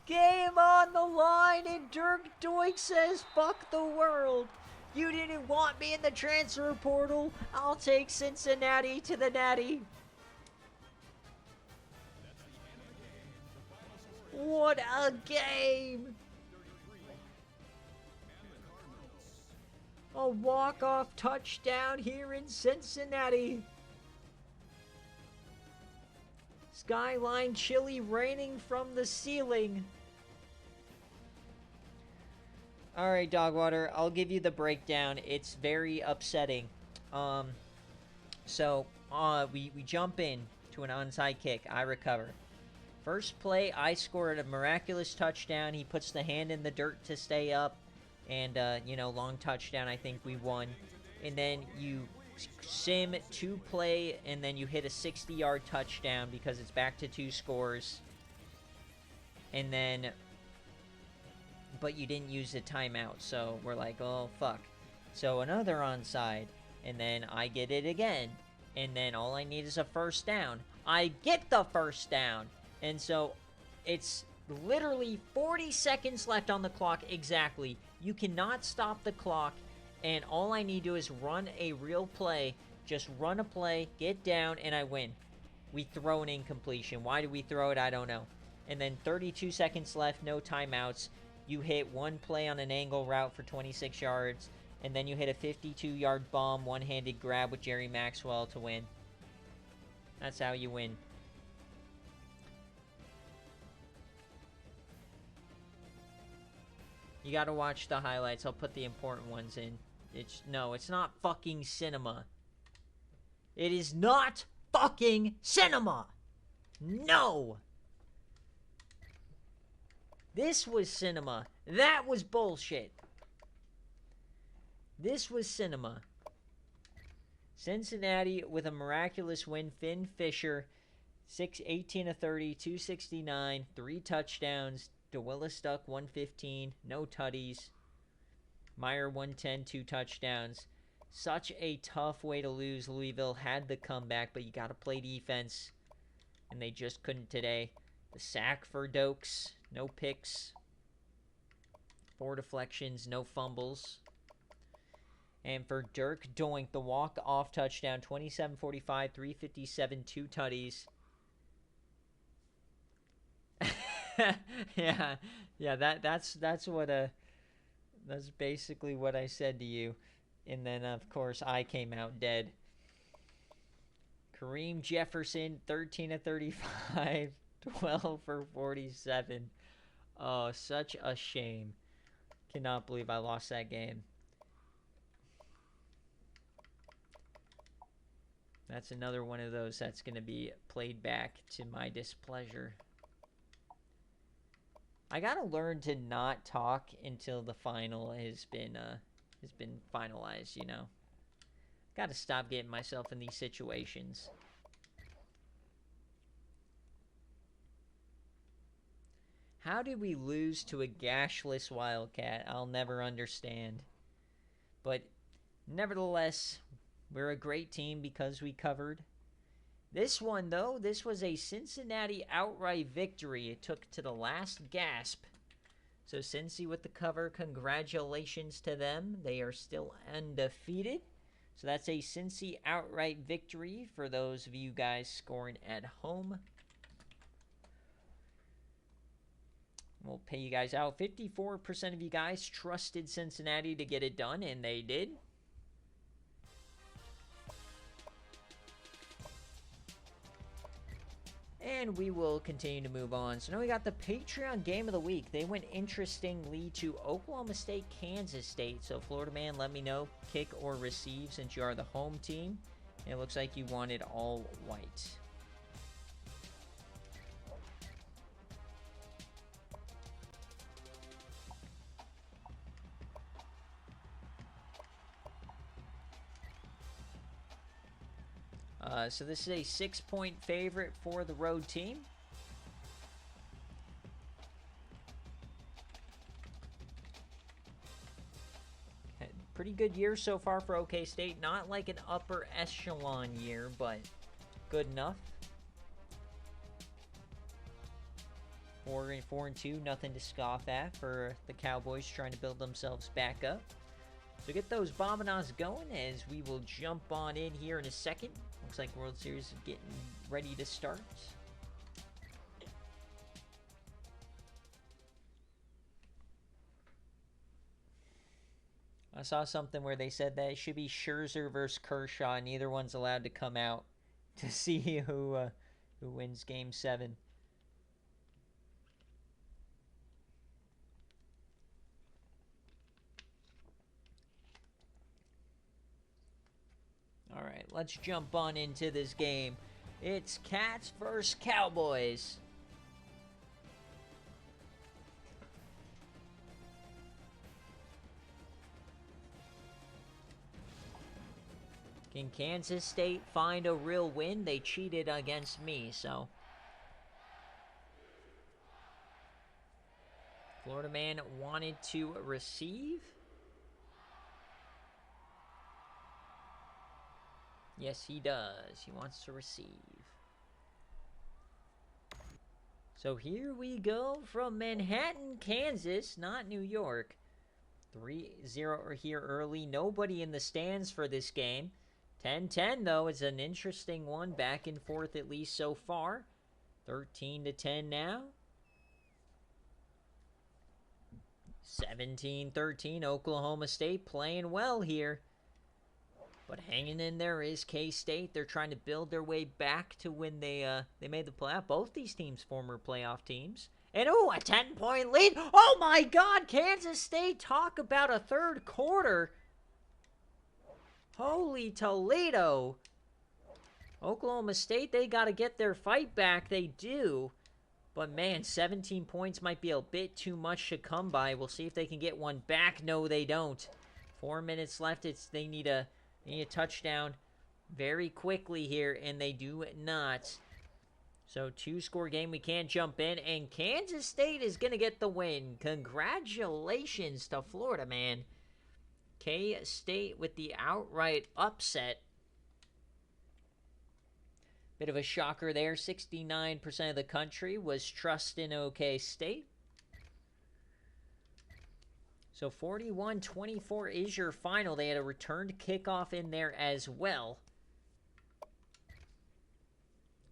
Game on the line, and Dirk Doink says, fuck the world. You didn't want me in the transfer portal. I'll take Cincinnati to the natty. What a game. A walk-off touchdown here in Cincinnati. Skyline chili raining from the ceiling. All right, Dogwater, I'll give you the breakdown. It's very upsetting. So we jump in to an onside kick. I recover. First play, I scored a miraculous touchdown. He puts the hand in the dirt to stay up. And, long touchdown, I think we won. And then you sim 2 play, and then you hit a 60-yard touchdown because it's back to 2 scores. And then, but you didn't use the timeout, so we're like, oh, fuck. So another onside, and then I get it again. And then all I need is a first down. I get the first down. And so it's literally 40 seconds left on the clock exactly. You cannot stop the clock, and all I need to do is run a real play. Just run a play, get down, and I win. We throw an incompletion. Why do we throw it? I don't know. And then 32 seconds left, no timeouts. You hit 1 play on an angle route for 26 yards, and then you hit a 52-yard bomb, one-handed grab with Jerry Maxwell to win. That's how you win. You gotta watch the highlights. I'll put the important ones in. It's not fucking cinema. It is not fucking cinema. No. This was cinema. That was bullshit. This was cinema. Cincinnati with a miraculous win. Finn Fisher, 18 of 30, 269, 3 touchdowns. DeWilla Stuck, 115, no tutties. Meyer, 110, 2 touchdowns. Such a tough way to lose. Louisville had the comeback, but you got to play defense, and they just couldn't today. The sack for Dokes, no picks. 4 deflections, no fumbles. And for Dirk Doink, the walk-off touchdown, 27-45, 357, 2 tutties. yeah. That's basically what I said to you, and then of course I came out dead. Kareem Jefferson, 13 of 35, 12 for 47. Oh, such a shame. Cannot believe I lost that game. That's another one of those that's going to be played back to my displeasure. I gotta learn to not talk until the final has been finalized, you know. Gotta stop getting myself in these situations. How did we lose to a gashless Wildcat? I'll never understand. But nevertheless, we're a great team because we covered. This one, though, this was a Cincinnati outright victory. It took to the last gasp. So Cincy with the cover, congratulations to them. They are still undefeated. So that's a Cincy outright victory for those of you guys scoring at home. We'll pay you guys out. 54% of you guys trusted Cincinnati to get it done, and they did. And we will continue to move on. So now we got the Patreon Game of the Week. They went interestingly to Oklahoma State, Kansas State. So Florida man, let me know, kick or receive since you are the home team. And it looks like you wanted all white. So this is a 6-point favorite for the road team. Pretty good year so far for OK State. Not like an upper echelon year, but good enough. 4-2, nothing to scoff at for the Cowboys trying to build themselves back up. So get those Bombinons going as we will jump on in here in a second. Looks like World Series is getting ready to start. I saw something where they said that it should be Scherzer versus Kershaw, and neither one's allowed to come out to see who wins Game 7. All right, let's jump on into this game. It's Cats versus Cowboys. Can Kansas State find a real win? They cheated against me, so. Florida man wanted to receive. Yes, he does. He wants to receive. So here we go from Manhattan, Kansas, not New York. 3-0 here early. Nobody in the stands for this game. 10-10, though, is an interesting one. Back and forth at least so far. 13-10 now. 17-13. Oklahoma State playing well here. But hanging in there is K-State. They're trying to build their way back to when they made the playoff. Both these teams former playoff teams. And, oh, a 10-point lead. Oh, my God, Kansas State. Talk about a third quarter. Holy Toledo. Oklahoma State, they got to get their fight back. They do. But, man, 17 points might be a bit too much to come by. We'll see if they can get one back. No, they don't. 4 minutes left. They need a touchdown very quickly here, and they do not. So, 2-score game. We can't jump in, and Kansas State is going to get the win. Congratulations to Florida, man. K-State with the outright upset. Bit of a shocker there. 69% of the country was trusting OK State. So 41-24 is your final. They had a returned kickoff in there as well.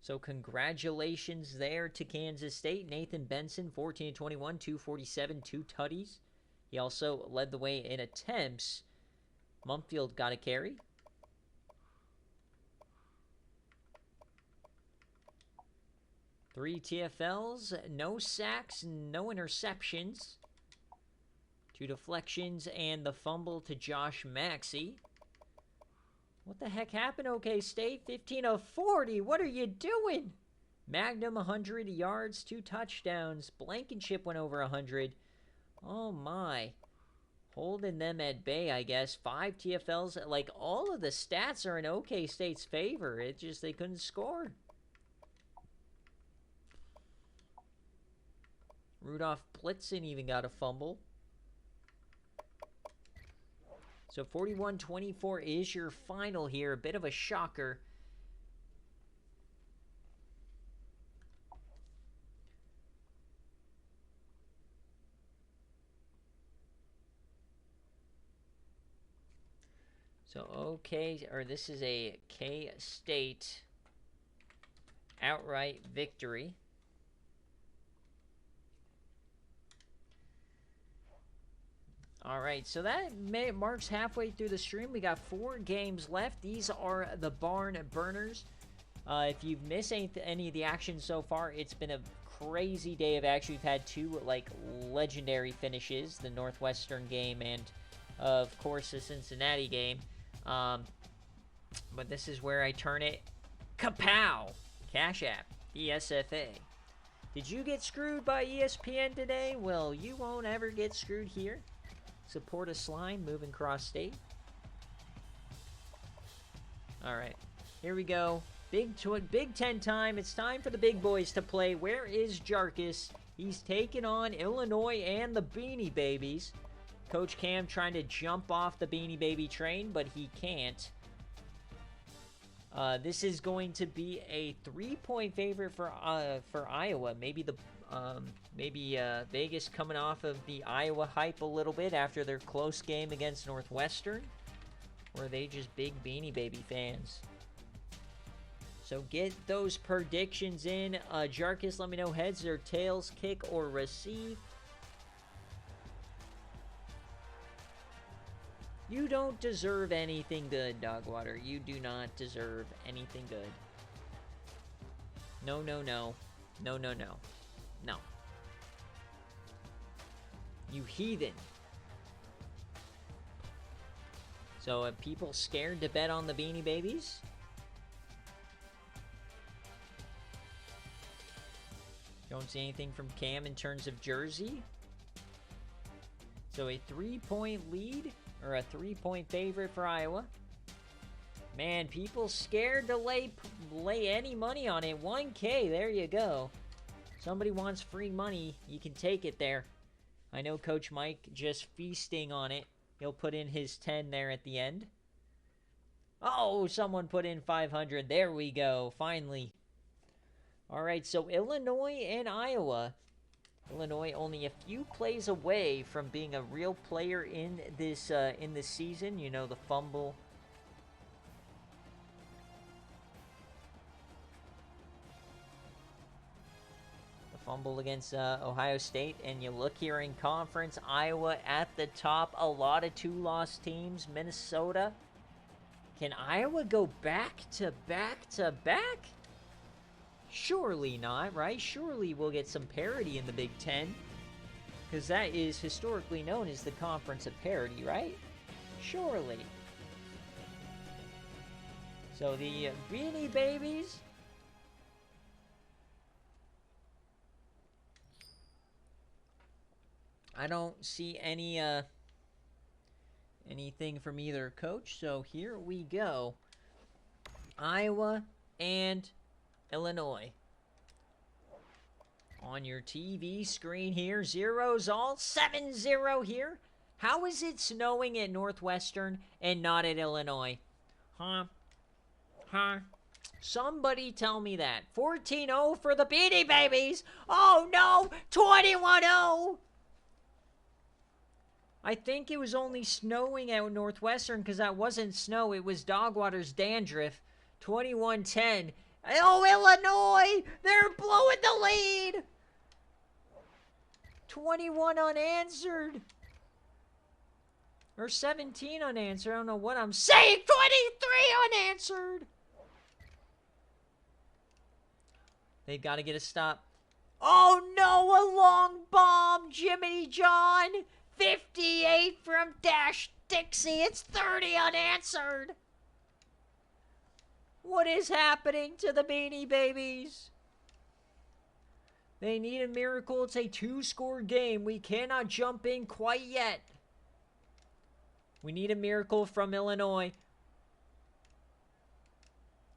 So congratulations there to Kansas State. Nathan Benson, 14-21, 247, 2 tutties. He also led the way in attempts. Mumfield got a carry. Three TFLs, no sacks, no interceptions. 2 deflections and the fumble to Josh Maxey. What the heck happened, OK State? 15 of 40. What are you doing? Magnum, 100 yards, 2 touchdowns. Blankenship went over 100. Oh, my. Holding them at bay, I guess. 5 TFLs. Like, all of the stats are in OK State's favor. It just, they couldn't score. Rudolph Blitzen even got a fumble. So 41-24 is your final here. A bit of a shocker. So this is a K-State outright victory. All right, so that marks halfway through the stream. We got 4 games left. These are the barn burners. If you've missed any of the action so far, it's been a crazy day of action. We've had two, like, legendary finishes, the Northwestern game and, of course, the Cincinnati game. But this is where I turn it kapow! Cash App, the SFA. Did you get screwed by ESPN today? Well, you won't ever get screwed here. Support a slime moving cross state. Alright, here we go. Big 10 time. It's time for the big boys to play. Where is Jarkus? He's taking on Illinois and the Beanie Babies. Coach Cam trying to jump off the Beanie Baby train, but he can't. This is going to be a 3-point favorite for Iowa. Maybe Vegas coming off of the Iowa hype a little bit after their close game against Northwestern, or are they just big Beanie Baby fans? So get those predictions in. Jarkus, let me know heads or tails, kick or receive. You don't deserve anything good, Dogwater. You do not deserve anything good. No, no, no. No, no, no. No. You heathen. So, are people scared to bet on the Beanie Babies? Don't see anything from Cam in terms of jersey. So, a 3-point lead. Or a 3-point favorite for Iowa. Man, people scared to lay any money on it. 1K, there you go. Somebody wants free money, you can take it there. I know Coach Mike just feasting on it. He'll put in his 10 there at the end. Oh, someone put in 500. There we go, finally. All right, so Illinois and Iowa. Illinois only a few plays away from being a real player in this season. You know, the fumble. The fumble against Ohio State. And you look here in conference, Iowa at the top. A lot of two-loss teams. Minnesota. Can Iowa go back to back to back? Surely not, right? Surely we'll get some parity in the Big Ten. Because that is historically known as the Conference of Parity, right? Surely. So the Beanie Babies. I don't see anything from either coach. So here we go. Iowa and Illinois. On your TV screen here, zeros all, 7-0 here. How is it snowing at Northwestern and not at Illinois? Huh? Somebody tell me that. 14-0 for the Beanie Babies. Oh no, 21-0. I think it was only snowing at Northwestern because that wasn't snow. It was Dogwater's dandruff. 21-10. Oh, Illinois! They're blowing the lead! 21 unanswered. Or 17 unanswered. I don't know what I'm saying. 23 unanswered! They've got to get a stop. Oh, no! A long bomb! Jiminy John! 58 from Dash Dixie. It's 30 unanswered! What is happening to the Beanie Babies? They need a miracle. It's a 2-score game. We cannot jump in quite yet. We need a miracle from Illinois.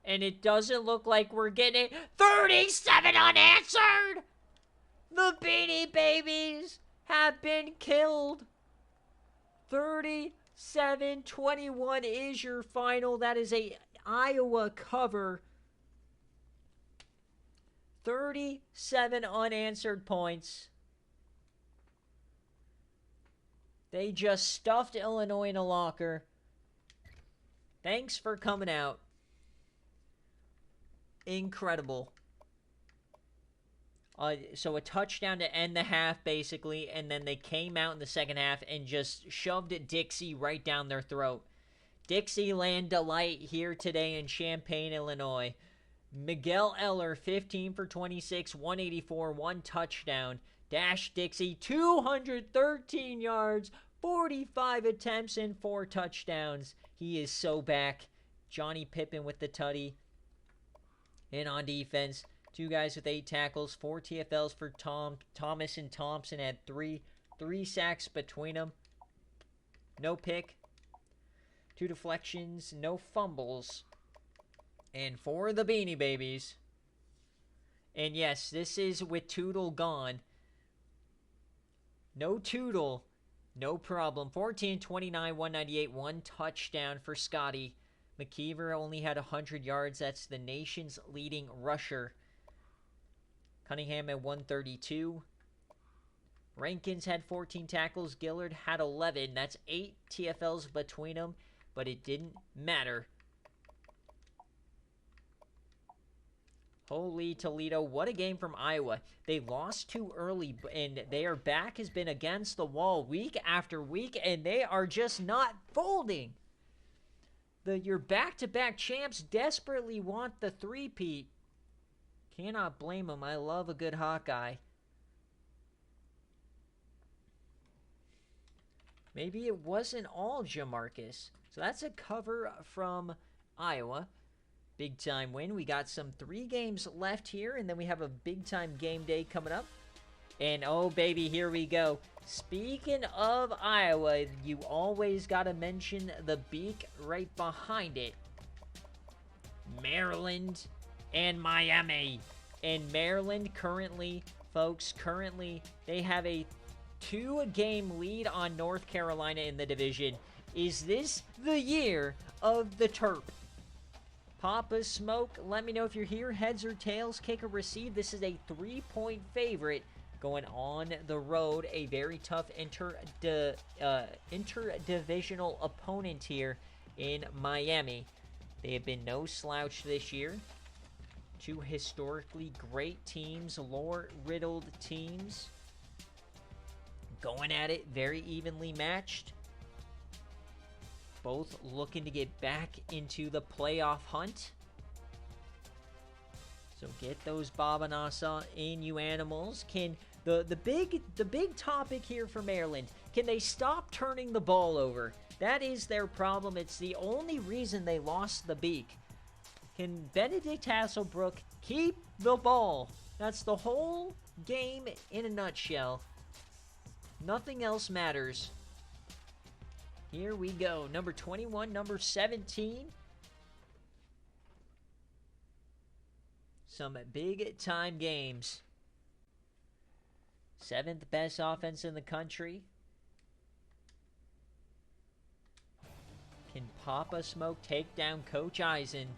And it doesn't look like we're getting it. 37 unanswered! The Beanie Babies have been killed. 37-21 is your final. That is a Iowa cover. 37 unanswered points. They just stuffed Illinois in a locker. Thanks for coming out. Incredible. So a touchdown to end the half, basically, and then they came out in the second half and just shoved Dixie right down their throat. Dixieland Delight here today in Champaign, Illinois. Miguel Eller, 15 for 26, 184, 1 touchdown. Dash Dixie, 213 yards, 45 attempts, and 4 touchdowns. He is so back. Johnny Pippen with the tutty. And on defense, 2 guys with 8 tackles, 4 TFLs for Thomas and Thompson had 3 sacks between them. No pick, 2 deflections, no fumbles. And for the Beanie Babies, and yes, this is with Tootle gone. No Tootle, no problem. 14, 29, 198, 1 touchdown for Scotty. McKeever only had 100 yards. That's the nation's leading rusher. Cunningham at 132. Rankins had 14 tackles. Gillard had 11. That's 8 TFLs between them, but it didn't matter. Holy Toledo, what a game from Iowa. They lost too early, and their back has been against the wall week after week, and they are just not folding. Your back-to-back champs desperately want the three-peat. Cannot blame them. I love a good Hawkeye. Maybe it wasn't all Jamarcus. So that's a cover from Iowa. Big-time win. We got some 3 games left here, and then we have a big-time game day coming up. And, oh, baby, here we go. Speaking of Iowa, you always got to mention the beak right behind it. Maryland and Miami. And Maryland currently, folks, they have a 2-game lead on North Carolina in the division. Is this the year of the Terp? Papa Smoke, let me know if you're here. Heads or tails, kick or receive. This is a 3-point favorite going on the road. A very tough interdivisional opponent here in Miami. They have been no slouch this year. 2 historically great teams, lore-riddled teams. Going at it, very evenly matched. Both looking to get back into the playoff hunt. So get those Babanasa in, you animals. Can the big topic here for Maryland, can they stop turning the ball over? That is their problem. It's the only reason they lost the beak. Can Benedict Hasselbrook keep the ball? That's the whole game in a nutshell. Nothing else matters. Here we go. Number 21, number 17. Some big-time games. 7th best offense in the country. Can Papa Smoke take down Coach Eisen?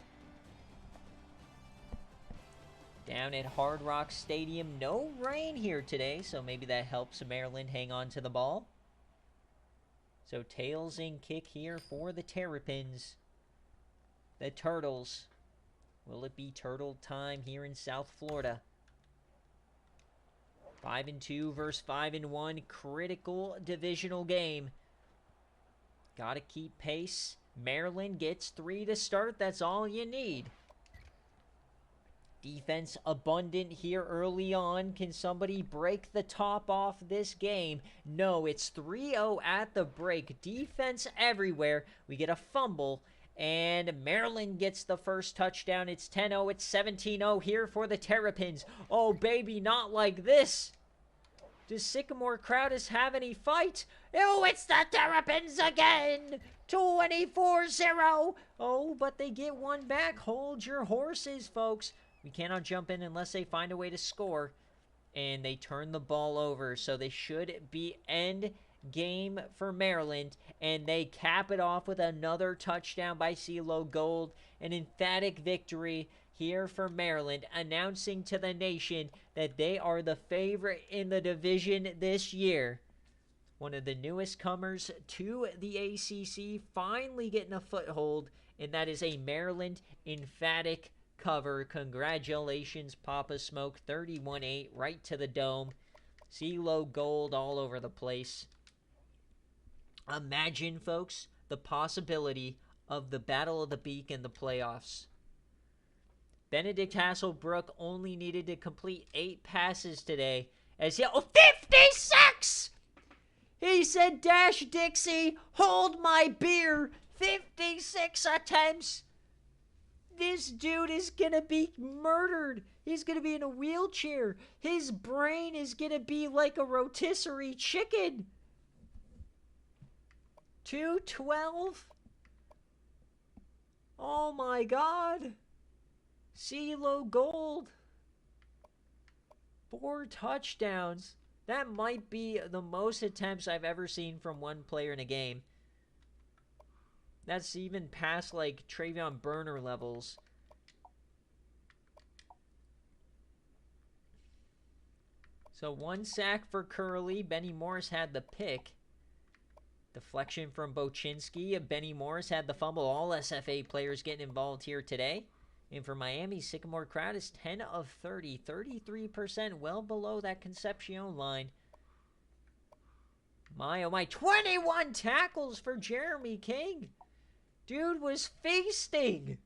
Down at Hard Rock Stadium. No rain here today, so maybe that helps Maryland hang on to the ball. So tails and kick here for the Terrapins. The Turtles. Will it be turtle time here in South Florida? 5-2 versus 5-1. Critical divisional game. Gotta keep pace. Maryland gets 3 to start. That's all you need. Defense abundant here early on. Can somebody break the top off this game? No, it's 3-0 at the break. Defense everywhere. We get a fumble, and Maryland gets the first touchdown. It's 10-0. It's 17-0 here for the Terrapins. Oh, baby, not like this. Does Sycamore Crowdus have any fight? Oh, it's the Terrapins again. 24-0. Oh, but they get one back. Hold your horses, folks. We cannot jump in unless they find a way to score. And they turn the ball over. So they should be end game for Maryland. And they cap it off with another touchdown by CeeLo Gold. An emphatic victory here for Maryland. Announcing to the nation that they are the favorite in the division this year. One of the newest comers to the ACC. Finally getting a foothold. And that is a Maryland emphatic cover. Congratulations, Papa Smoke. 31-8 right to the dome. CeeLo Gold all over the place. Imagine, folks, the possibility of the Battle of the Beak in the playoffs. Benedict Hasselbrook only needed to complete 8 passes today. As he, 56! He said, Dash Dixie, hold my beer. 56 attempts. This dude is going to be murdered. He's going to be in a wheelchair. His brain is going to be like a rotisserie chicken. 212? Oh my God. CeeLo Gold. 4 touchdowns. That might be the most attempts I've ever seen from one player in a game. That's even past, like, Travion Burner levels. So 1 sack for Curley. Benny Morris had the pick. Deflection from Bochinski. Benny Morris had the fumble. All SFA players getting involved here today. And for Miami, Sycamore Crowd is 10 of 30. 33%, well below that Concepcion line. My, oh my, 21 tackles for Jeremy King. Dude was feasting.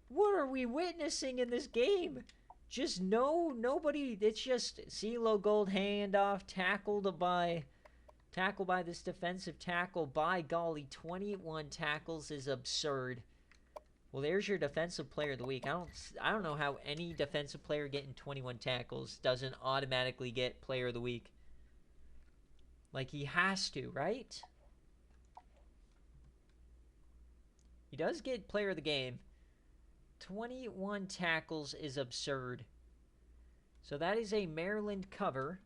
What are we witnessing in this game? Just nobody. It's just CeeLo Gold handoff, tackled by this defensive tackle. By golly, 21 tackles is absurd. Well, there's your defensive player of the week. I don't know how any defensive player getting 21 tackles doesn't automatically get player of the week. Like, he has to, right? He does get player of the game. 21 tackles is absurd. So that is a Maryland cover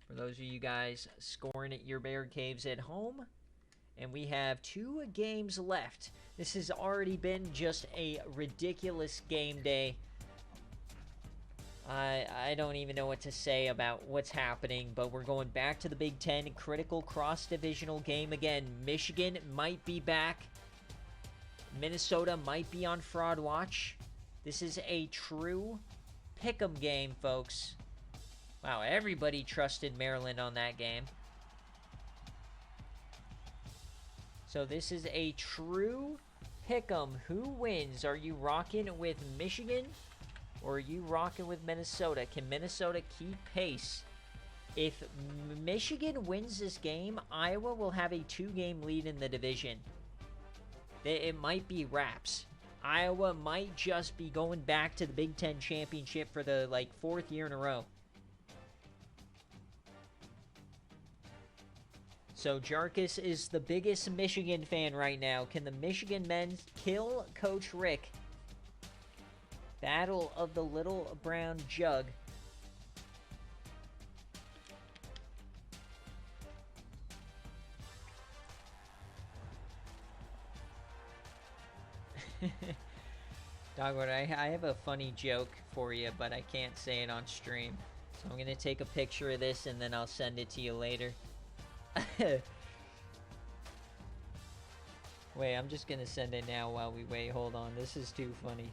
for those of you guys scoring at your BearCaves at home. And we have 2 games left. This has already been just a ridiculous game day. I don't even know what to say about what's happening, but we're going back to the Big Ten. Critical cross-divisional game again. Michigan might be back. Minnesota might be on fraud watch. This is a true pick'em game, folks. Wow, everybody trusted Maryland on that game. So this is a true pick'em. Who wins? Are you rocking with Michigan or are you rocking with Minnesota? Can Minnesota keep pace? If Michigan wins this game, Iowa will have a 2-game lead in the division. It might be wraps. Iowa might just be going back to the Big Ten championship for the, 4th year in a row. So Jarkus is the biggest Michigan fan right now. Can the Michigan men kill Coach Rick? Battle of the Little Brown Jug. Dogwood, I have a funny joke for you, but I can't say it on stream. So I'm going to take a picture of this and then I'll send it to you later. Wait, I'm just going to send it now while we wait. Hold on. This is too funny.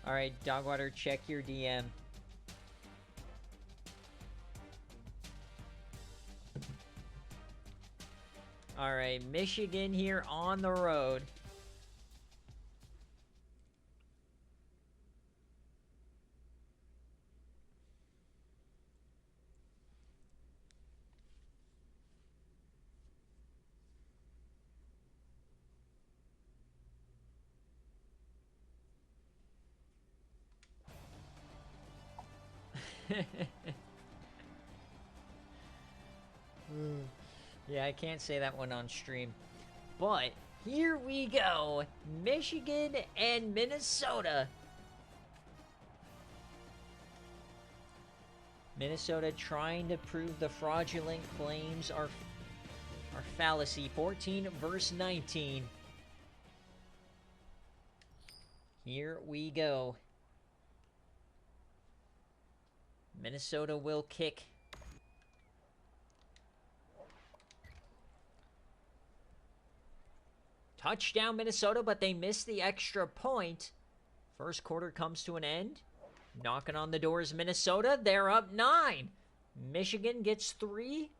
Alright, Dogwater, check your DM. Alright, Michigan here on the road. Yeah, I can't say that one on stream. But here we go. Michigan and Minnesota. Minnesota trying to prove the fraudulent claims are fallacy. 14 verse 19. Here we go. Minnesota will kick. Touchdown Minnesota, but they missed the extra point. First quarter comes to an end. Knocking on the doors, Minnesota. They're up 9. Michigan gets 3.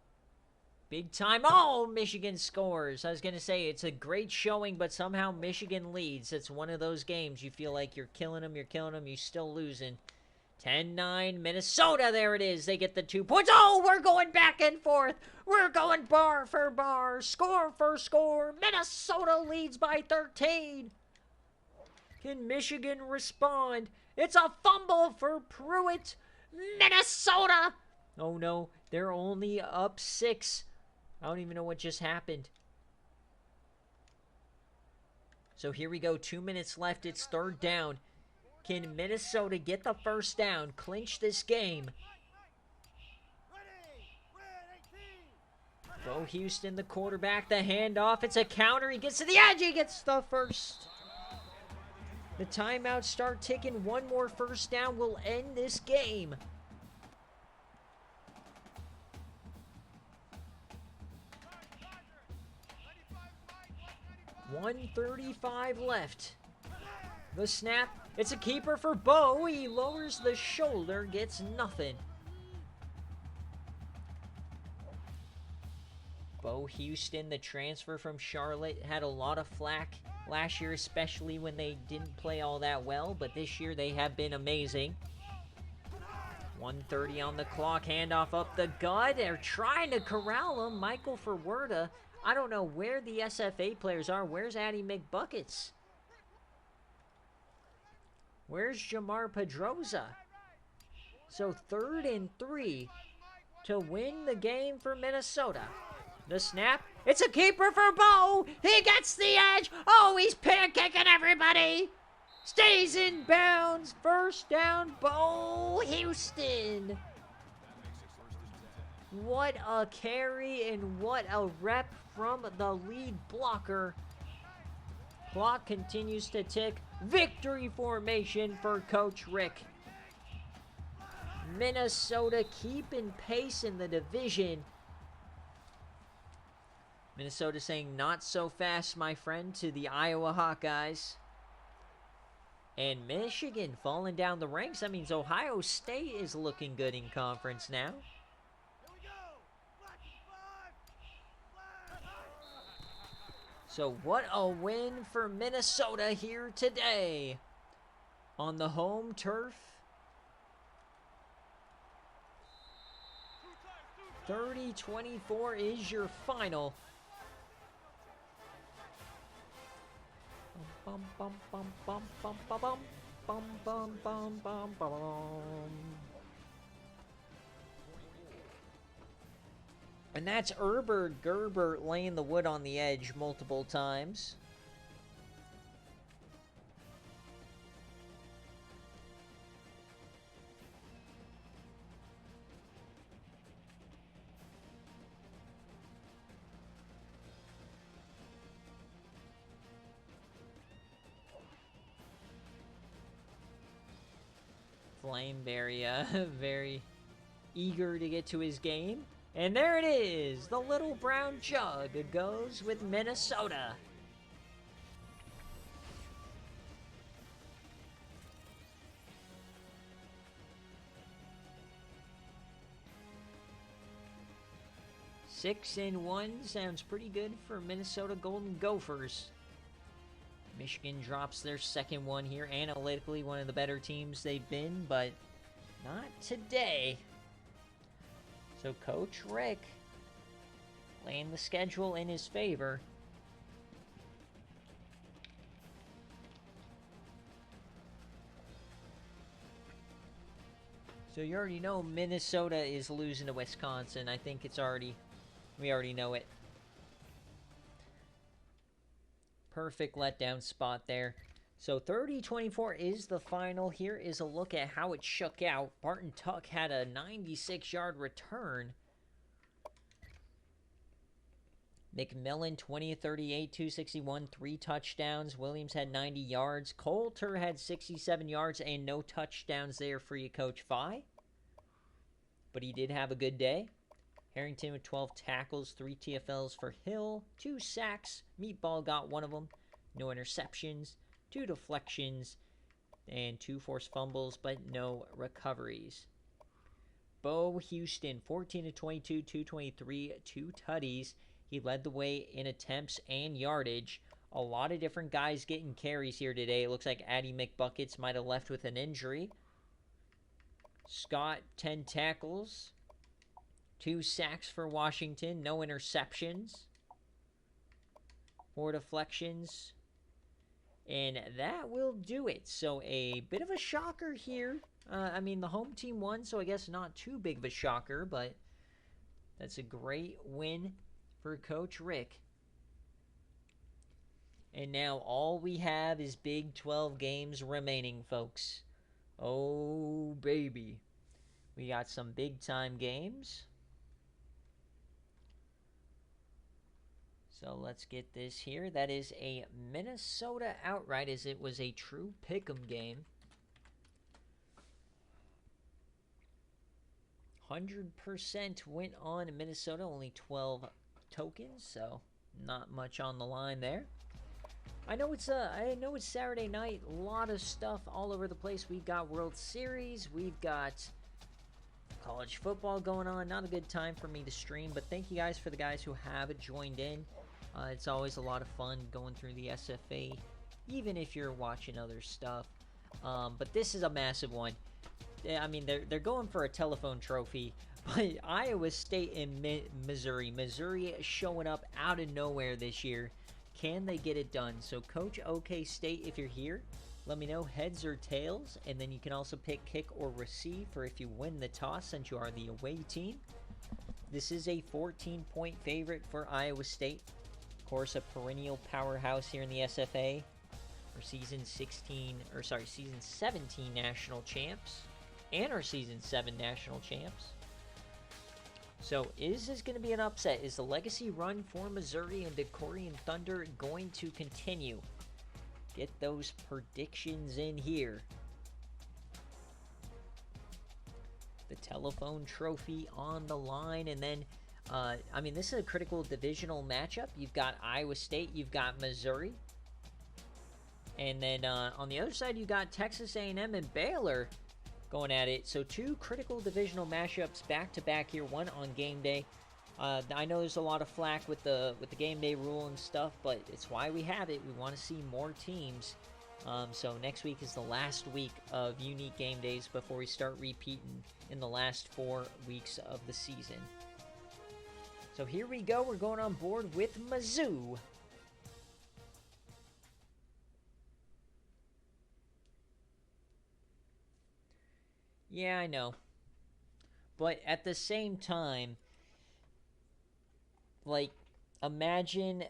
Big time. Oh, Michigan scores. I was going to say, it's a great showing, but somehow Michigan leads. It's one of those games you feel like you're killing them, you're still losing. 10-9, Minnesota. There it is. They get the 2 points. Oh, we're going back and forth. We're going bar for bar, score for score. Minnesota leads by 13. Can Michigan respond? It's a fumble for Pruitt. Minnesota. Oh, no. They're only up 6. I don't even know what just happened. So here we go. 2 minutes left. It's third down. Can Minnesota get the first down, clinch this game? Bo Houston, the quarterback, the handoff. It's a counter. He gets to the edge. He gets the first. The timeouts start ticking. One more first down will end this game. 1:35 left. The snap. It's a keeper for Bo. He lowers the shoulder, gets nothing. Bo Houston, the transfer from Charlotte, had a lot of flack last year, especially when they didn't play all that well, but this year they have been amazing. 1:30 on the clock, handoff up the gut. They're trying to corral him. Michael Ferwerda. I don't know where the SFA players are. Where's Addy McBuckets? Where's Jamar Pedroza? So 3rd and 3 to win the game for Minnesota. The snap. It's a keeper for Bo. He gets the edge. Oh, he's pancakking everybody. Stays in bounds. First down, Bo Houston. What a carry and what a rep from the lead blocker. Clock continues to tick. Victory formation for Coach Rick. Minnesota keeping pace in the division. Minnesota saying not so fast, my friend, to the Iowa Hawkeyes. And Michigan falling down the ranks. That means Ohio State is looking good in conference now. So what a win for Minnesota here today on the home turf. 30-24 is your final. Bum, bum, bum, bum, bum, bum, bum, bum, bum, bum, bum, bum. And that's Herbert Gerbert laying the wood on the edge multiple times. Flame very eager to get to his game. And there it is. The little brown jug goes with Minnesota. Six and 1 sounds pretty good for Minnesota Golden Gophers. Michigan drops their second one here. Analytically, one of the better teams they've been, but not today. So Coach Rick laying the schedule in his favor. So you already know Minnesota is losing to Wisconsin. I think we already know it. Perfect letdown spot there. So 30-24 is the final. Here is a look at how it shook out. Barton Tuck had a 96-yard return. McMillan, 20-38, 261, 3 touchdowns. Williams had 90 yards. Coulter had 67 yards and no touchdowns there for you, Coach Phi. But he did have a good day. Harrington with 12 tackles, 3 TFLs for Hill, 2 sacks. Meatball got one of them. No interceptions. 2 deflections. and 2 forced fumbles, but no recoveries. Bo Houston, 14 to 22, 223, 2 tutties. He led the way in attempts and yardage. A lot of different guys getting carries here today. It looks like Addy McBuckets might have left with an injury. Scott, 10 tackles. 2 sacks for Washington. No interceptions. 4 deflections. And that will do it. So a bit of a shocker here. I mean, the home team won, so I guess not too big of a shocker, but that's a great win for Coach Rick. And now all we have is Big 12 games remaining, folks. Oh, baby. We got some big-time games. So let's get this here. That is a Minnesota outright, as it was a true pick'em game. 100% went on in Minnesota, only 12 tokens, so not much on the line there. I know it's Saturday night, a lot of stuff all over the place. We've got World Series, we've got college football going on. Not a good time for me to stream, but thank you guys for the guys who have joined in. It's always a lot of fun going through the SFA, even if you're watching other stuff. But this is a massive one. I mean, they're going for a telephone trophy, but Iowa State and Missouri is showing up out of nowhere this year. Can they get it done? So, Coach OK State, if you're here, let me know heads or tails, and then you can also pick kick or receive for if you win the toss, since you are the away team. This is a 14-point favorite for Iowa State. Of course, a perennial powerhouse here in the SFA. Our season 17 national champs. And our Season 7 national champs. So, is this going to be an upset? Is the legacy run for Missouri and the Korean Thunder going to continue? Get those predictions in here. The telephone trophy on the line. And then, I mean, this is a critical divisional matchup. You've got Iowa State. You've got Missouri. And then on the other side, you've got Texas A&M and Baylor going at it. So 2 critical divisional matchups back-to-back here, one on game day. I know there's a lot of flack with the game day rule and stuff, but it's why we have it. We want to see more teams. So next week is the last week of unique game days before we start repeating in the last 4 weeks of the season. So here we go. We're going on board with Mizzou. Yeah, I know. But at the same time, like, imagine,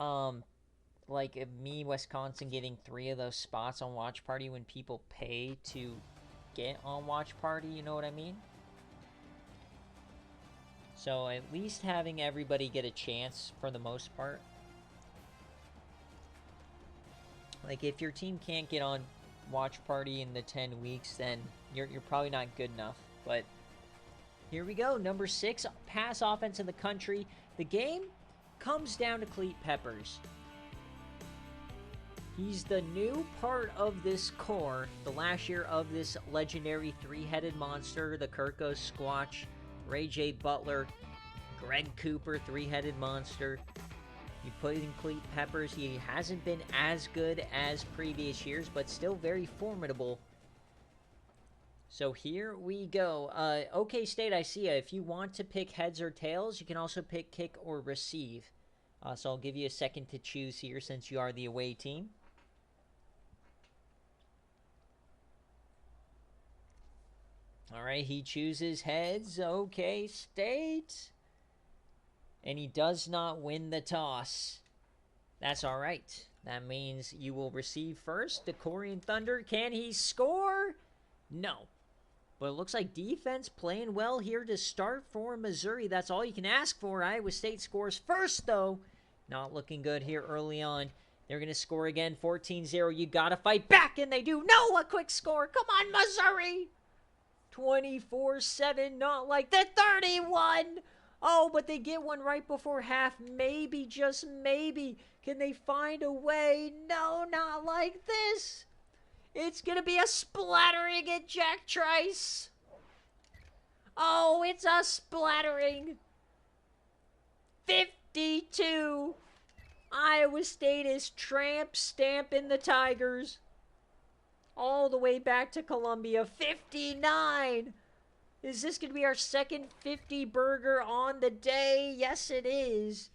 like, if me, Wisconsin, getting 3 of those spots on Watch Party when people pay to get on Watch Party, you know what I mean? So, at least having everybody get a chance for the most part. Like, if your team can't get on Watch Party in the 10 weeks, then you're probably not good enough. But here we go. Number 6, pass offense in the country. The game comes down to Cleat Peppers. He's the new part of this core, the last year of this legendary 3-headed monster, the Kirko Squatch, Ray J. Butler, Greg Cooper, 3-headed monster. You put in Cleat Peppers. He hasn't been as good as previous years, but still very formidable. So here we go. OK State, I see ya. If you want to pick heads or tails, you can also pick kick or receive. So I'll give you a second to choose here since you are the away team. All right, he chooses heads. OK State. And he does not win the toss. That's all right. That means you will receive first. The Korean Thunder, can he score? No. But it looks like defense playing well here to start for Missouri. That's all you can ask for. Iowa State scores first, though. Not looking good here early on. They're going to score again, 14-0. You got to fight back, and they do. No, a quick score. Come on, Missouri. 24-7, not like the 31. Oh, but they get one right before half. Maybe, just maybe. Can they find a way? No, not like this. It's going to be a splattering at Jack Trice. Oh, it's a splattering. 52. Iowa State is tramp stamping the Tigers all the way back to Columbia. 59. Is this going to be our second 50 burger on the day? Yes, it is.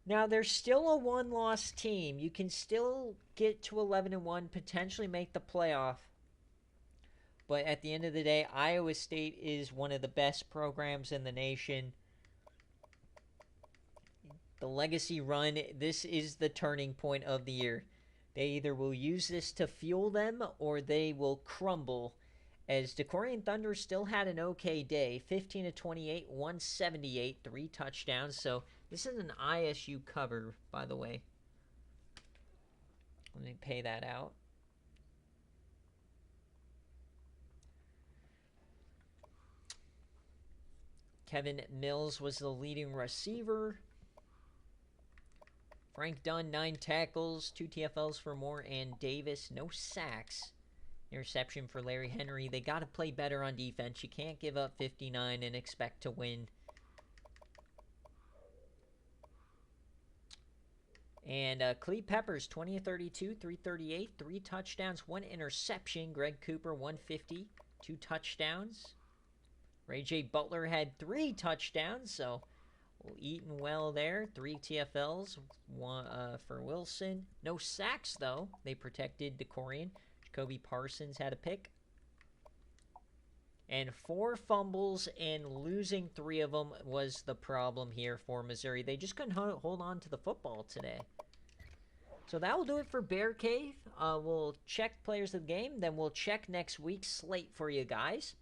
Now, there's still a one-loss team. You can still get to 11-1, potentially make the playoff. But at the end of the day, Iowa State is one of the best programs in the nation. The legacy run, this is the turning point of the year. They either will use this to fuel them or they will crumble. As Decorrian Thunder still had an okay day. 15-28, 178, 3 touchdowns. So this is an ISU cover, by the way. Let me pay that out. Kevin Mills was the leading receiver. Frank Dunn, 9 tackles, 2 TFLs for Moore and Davis. No sacks. Interception for Larry Henry. They got to play better on defense. You can't give up 59 and expect to win. And Cleve Peppers, 20-32, 338, 3 touchdowns, 1 interception. Greg Cooper, 150, 2 touchdowns. Ray J. Butler had 3 touchdowns, so eating well there. 3 TFLs, 1 for Wilson. No sacks, though. They protected Decorrian. Jacoby Parsons had a pick. And 4 fumbles, and losing 3 of them was the problem here for Missouri. They just couldn't hold on to the football today. So that will do it for BearCave. We'll check players of the game. Then we'll check next week's slate for you guys.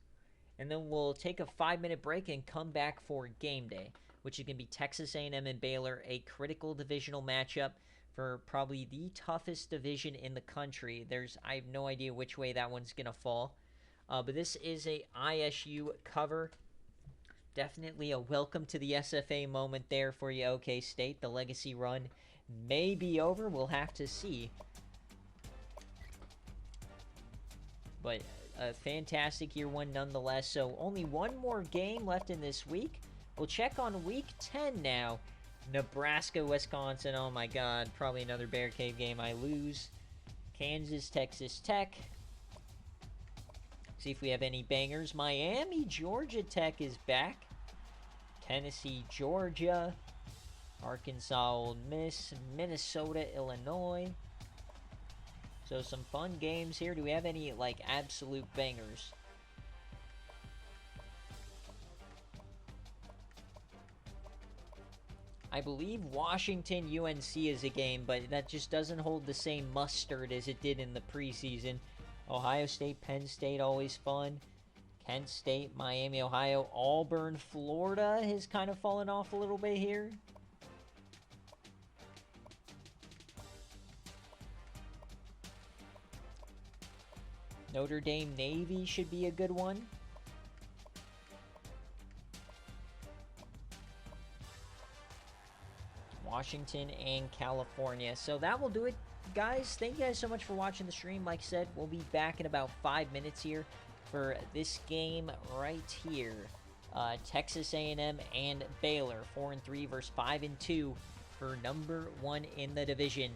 And then we'll take a 5-minute break and come back for game day, which is going to be Texas A&M and Baylor, a critical divisional matchup for probably the toughest division in the country. I have no idea which way that one's going to fall. But this is a ISU cover. Definitely a welcome to the SFA moment there for you, OK State. The legacy run may be over. We'll have to see. But a fantastic year one nonetheless. So only one more game left in this week. We'll check on week 10 now. Nebraska, Wisconsin. Oh my God. Probably another BearCave game I lose. Kansas, Texas Tech. See if we have any bangers. Miami, Georgia Tech is back. Tennessee, Georgia. Arkansas, Ole Miss. Minnesota, Illinois. So some fun games here. Do we have any, like, absolute bangers? I believe Washington UNC is a game, but that just doesn't hold the same mustard as it did in the preseason. Ohio State, Penn State, always fun. Kent State, Miami, Ohio. Auburn, Florida has kind of fallen off a little bit here. Notre Dame, Navy should be a good one. Washington and California. So that will do it, guys. Thank you guys so much for watching the stream. Like I said, we'll be back in about 5 minutes here for this game right here. Texas A&M and Baylor, 4-3 versus 5-2 for number 1 in the division.